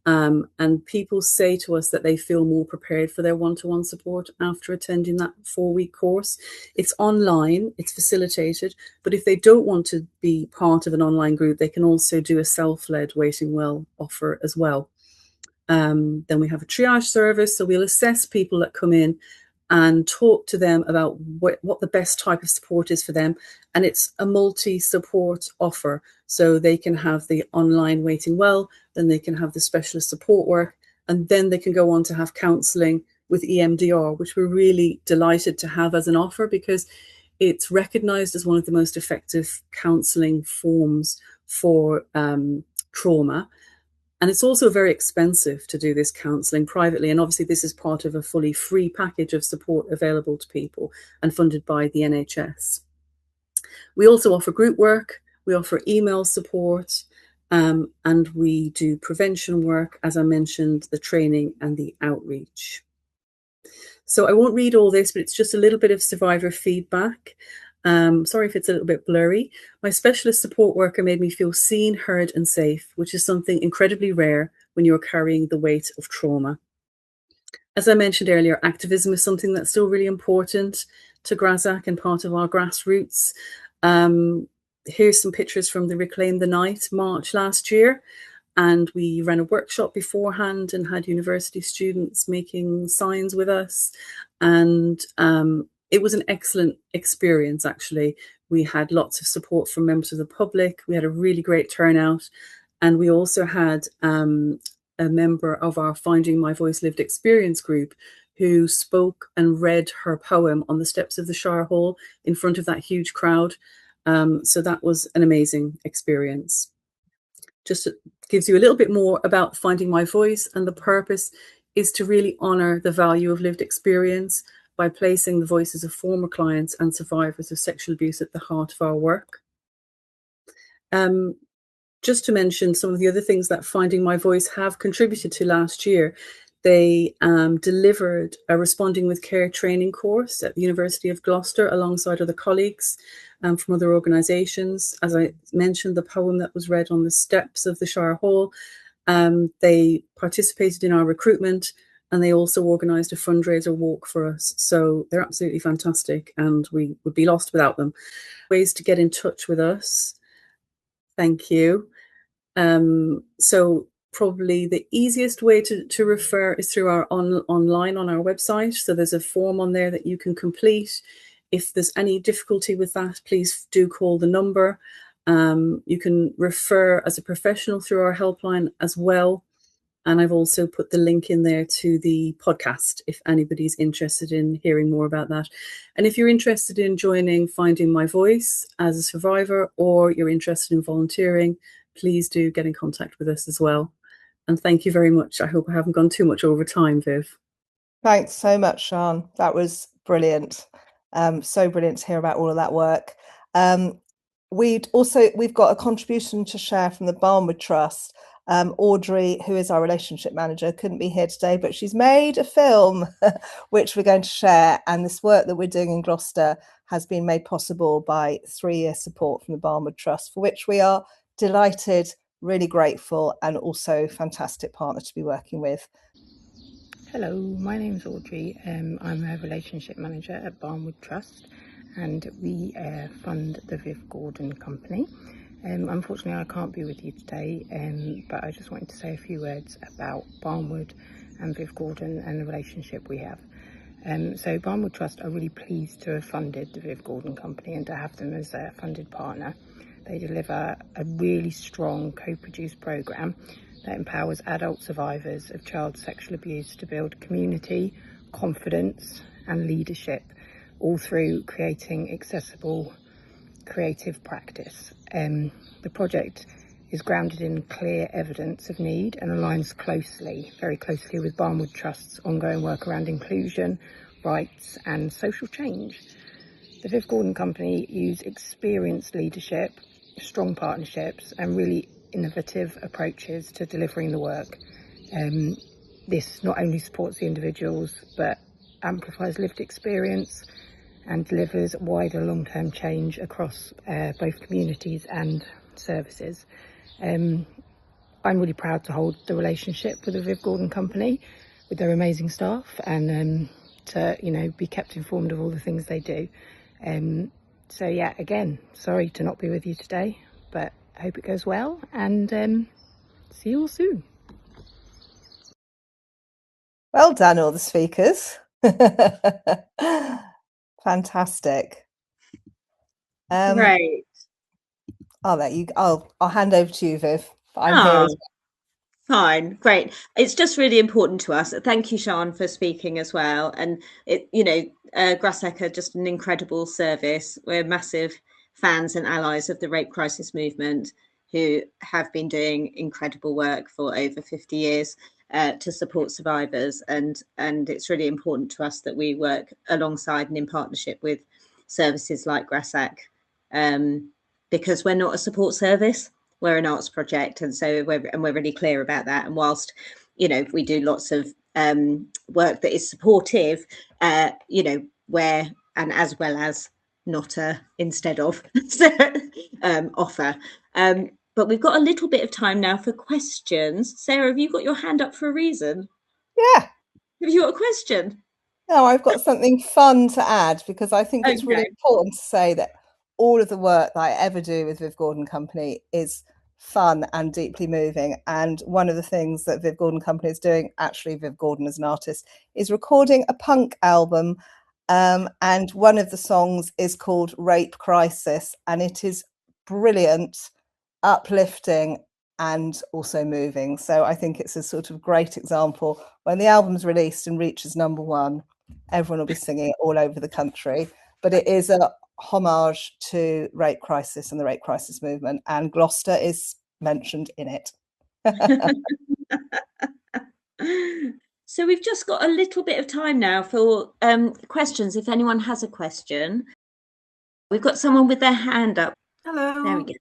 And people say to us that they feel more prepared for their one-to-one support after attending that 4-week course. It's online, it's facilitated, but if they don't want to be part of an online group, they can also do a self-led waiting well offer as well. Then we have a triage service, so we'll assess people that come in and talk to them about what the best type of support is for them. And it's a multi-support offer. So they can have the online waiting well, then they can have the specialist support work, and then they can go on to have counselling with EMDR, which we're really delighted to have as an offer, because it's recognised as one of the most effective counselling forms for trauma. And it's also very expensive to do this counselling privately. And obviously this is part of a fully free package of support available to people and funded by the NHS. We also offer group work, we offer email support, and we do prevention work, as I mentioned, the training and the outreach. So I won't read all this, but it's just a little bit of survivor feedback. Sorry if it's a little bit blurry. My specialist support worker made me feel seen, heard and safe, which is something incredibly rare when you're carrying the weight of trauma. As I mentioned earlier, activism is something that's still really important to GRASAC and part of our grassroots. Here's some pictures from the Reclaim the Night March last year. And we ran a workshop beforehand and had university students making signs with us. And it was an excellent experience, actually. We had lots of support from members of the public. We had a really great turnout. And we also had a member of our Finding My Voice Lived Experience group who spoke and read her poem on the steps of the Shire Hall in front of that huge crowd. So that was an amazing experience. Just gives you a little bit more about Finding My Voice, and the purpose is to really honour the value of lived experience by placing the voices of former clients and survivors of sexual abuse at the heart of our work. Just to mention some of the other things that Finding My Voice have contributed to last year, they delivered a Responding with Care training course at the University of Gloucester alongside other colleagues from other organisations. As I mentioned, the poem that was read on the steps of the Shire Hall, they participated in our recruitment, and they also organised a fundraiser walk for us. So they're absolutely fantastic, and we would be lost without them. Ways to get in touch with us. Thank you. So probably the easiest way to refer is through our online on our website. So there's a form on there that you can complete. If there's any difficulty with that, please do call the number. You can refer as a professional through our helpline as well. And I've also put the link in there to the podcast if anybody's interested in hearing more about that. And if you're interested in joining Finding My Voice as a survivor, or you're interested in volunteering, please do get in contact with us as well. And thank you very much. I hope I haven't gone too much over time, Viv. Thanks so much, Sian. That was brilliant. So brilliant to hear about all of that work. We've got a contribution to share from the Barnwood Trust. Audrey, who is our relationship manager, couldn't be here today, but she's made a film which we're going to share. And this work that we're doing in Gloucester has been made possible by 3-year support from the Barnwood Trust, for which we are delighted, really grateful, and also fantastic partner to be working with. Hello, my name's Audrey. I'm a relationship manager at Barnwood Trust, and we fund the Viv Gordon Company. Unfortunately, I can't be with you today, but I just wanted to say a few words about Barnwood and Viv Gordon and the relationship we have. So Barnwood Trust are really pleased to have funded the Viv Gordon Company and to have them as a funded partner. They deliver a really strong co-produced programme that empowers adult survivors of child sexual abuse to build community, confidence and leadership, all through creating accessible creative practice. The project is grounded in clear evidence of need and aligns very closely with Barnwood Trust's ongoing work around inclusion, rights and social change. The Viv Gordon Company use experienced leadership, strong partnerships and really innovative approaches to delivering the work. This not only supports the individuals but amplifies lived experience and delivers wider long-term change across both communities and services. I'm really proud to hold the relationship with the Viv Gordon Company, with their amazing staff, and to be kept informed of all the things they do. So yeah, again, sorry to not be with you today, but I hope it goes well, and see you all soon. Well done, all the speakers. Fantastic. Great. I'll hand over to you, Viv. I'm here as well. Fine, great. It's just really important to us. Thank you, Sian, for speaking as well. And Gloucester are just an incredible service. We're massive fans and allies of the rape crisis movement, who have been doing incredible work for over 50 years to support survivors. And it's really important to us that we work alongside and in partnership with services like Gloucester, because we're not a support service. We're an arts project, and so we're really clear about that. And whilst we do lots of work that is supportive, where and as well as not a instead of offer. But we've got a little bit of time now for questions. Sarah, have you got your hand up for a reason? Yeah. Have you got a question? No, I've got something fun to add, because I think it's really important to say that all of the work that I ever do with Viv Gordon Company is fun and deeply moving. And one of the things that Viv Gordon Company is doing, actually Viv Gordon as an artist, is recording a punk album. And one of the songs is called Rape Crisis, and it is brilliant, uplifting and also moving. So I think it's a sort of great example. When the album's released and reaches #1, everyone will be singing it all over the country. But it is a homage to rape crisis and the rape crisis movement, and Gloucester is mentioned in it. So we've just got a little bit of time now for questions, if anyone has a question. We've got someone with their hand up. Hello. There we go.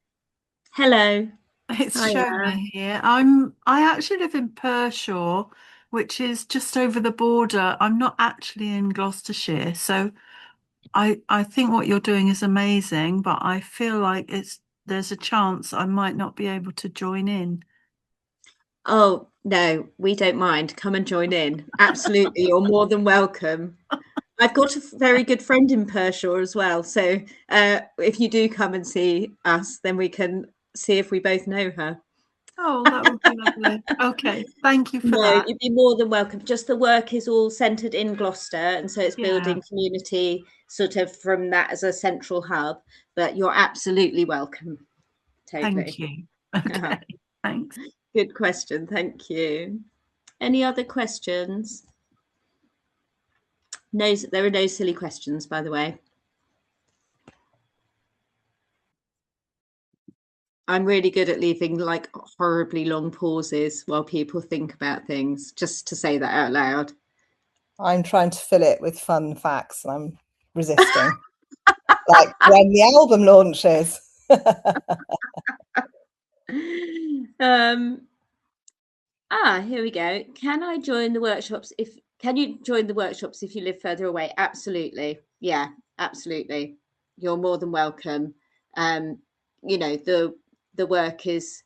Hello. It's Hiya. Shona here. I actually live in Pershore, which is just over the border. I'm not actually in Gloucestershire, so I think what you're doing is amazing, but I feel like there's a chance I might not be able to join in. Oh, no, we don't mind. Come and join in. Absolutely. You're more than welcome. I've got a very good friend in Pershore as well. So if you do come and see us, then we can see if we both know her. Oh, that would be lovely. Okay, thank you for that. You'd be more than welcome. Just the work is all centred in Gloucester, and so it's building community sort of from that as a central hub. But you're absolutely welcome. Totally. Thank you. Okay, thanks. Good question. Thank you. Any other questions? No, there are no silly questions, by the way. I'm really good at leaving like horribly long pauses while people think about things, just to say that out loud. I'm trying to fill it with fun facts and I'm resisting. Like when the album launches. Here we go. Can I join the workshops can you join the workshops if you live further away? Absolutely. Yeah, absolutely. You're more than welcome. You know, the work is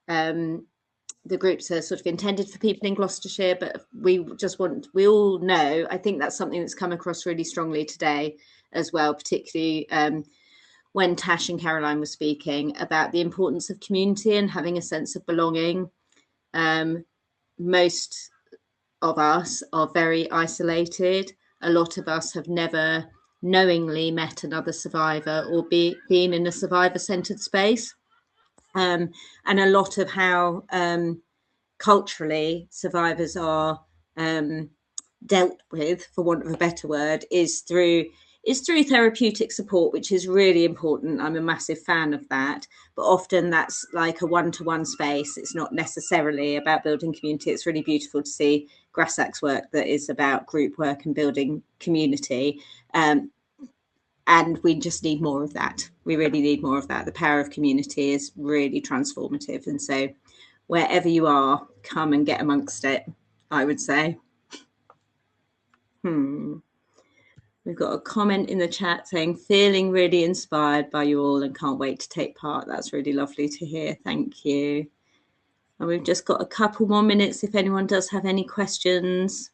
the groups are sort of intended for people in Gloucestershire, but we all know, I think that's something that's come across really strongly today as well, particularly when Tash and Caroline were speaking about the importance of community and having a sense of belonging. Most of us are very isolated. A lot of us have never knowingly met another survivor or been in a survivor-centred space. And a lot of how culturally survivors are dealt with, for want of a better word, is through therapeutic support, which is really important. I'm a massive fan of that, but often that's like a one-to-one space. It's not necessarily about building community. It's really beautiful to see Grassak's work that is about group work and building community. And we just need more of that. We really need more of that. The power of community is really transformative. And so wherever you are, come and get amongst it, I would say. We've got a comment in the chat saying, feeling really inspired by you all and can't wait to take part. That's really lovely to hear. Thank you. And we've just got a couple more minutes if anyone does have any questions.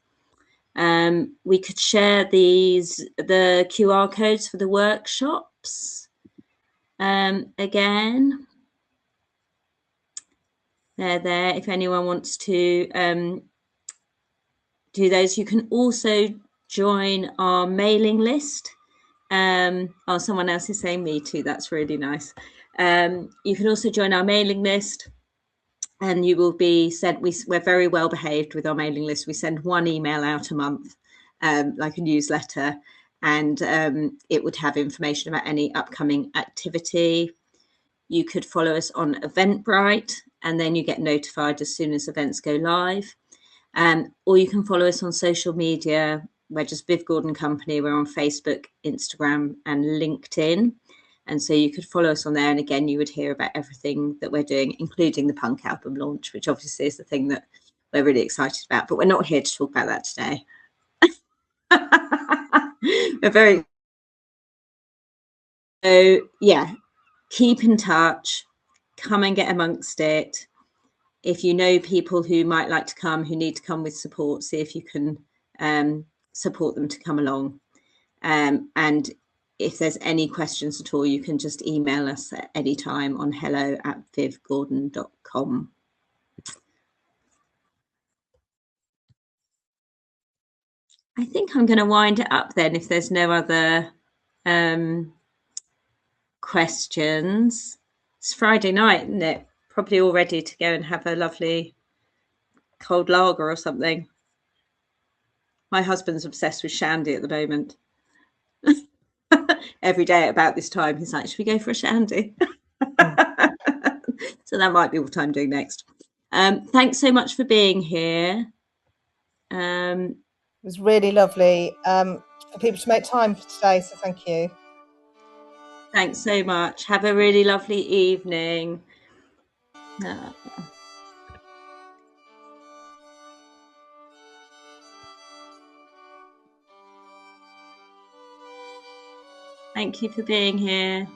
We could share the QR codes for the workshops. Again, they're there if anyone wants to do those. You can also join our mailing list. Someone else is saying me too. That's really nice. You can also join our mailing list, and you will be sent. We're very well behaved with our mailing list. We send one email out a month, like a newsletter, and it would have information about any upcoming activity. You could follow us on Eventbrite, and then you get notified as soon as events go live. Or you can follow us on social media. We're just Viv Gordon Company. We're on Facebook, Instagram, and LinkedIn. And so you could follow us on there. And again, you would hear about everything that we're doing, including the punk album launch, which obviously is the thing that we're really excited about. But we're not here to talk about that today. We're very... So, yeah, keep in touch. Come and get amongst it. If you know people who might like to come, who need to come with support, see if you can support them to come along. And if there's any questions at all, you can just email us at any time on hello@vivgordon.com. I think I'm going to wind it up then if there's no other questions. It's Friday night, isn't it? Probably all ready to go and have a lovely cold lager or something. My husband's obsessed with shandy at the moment. Every day at about this time, he's like, should we go for a shandy? So that might be what I'm doing next. Thanks so much for being here. It was really lovely for people to make time for today, so thank you. Thanks so much. Have a really lovely evening. Thank you for being here.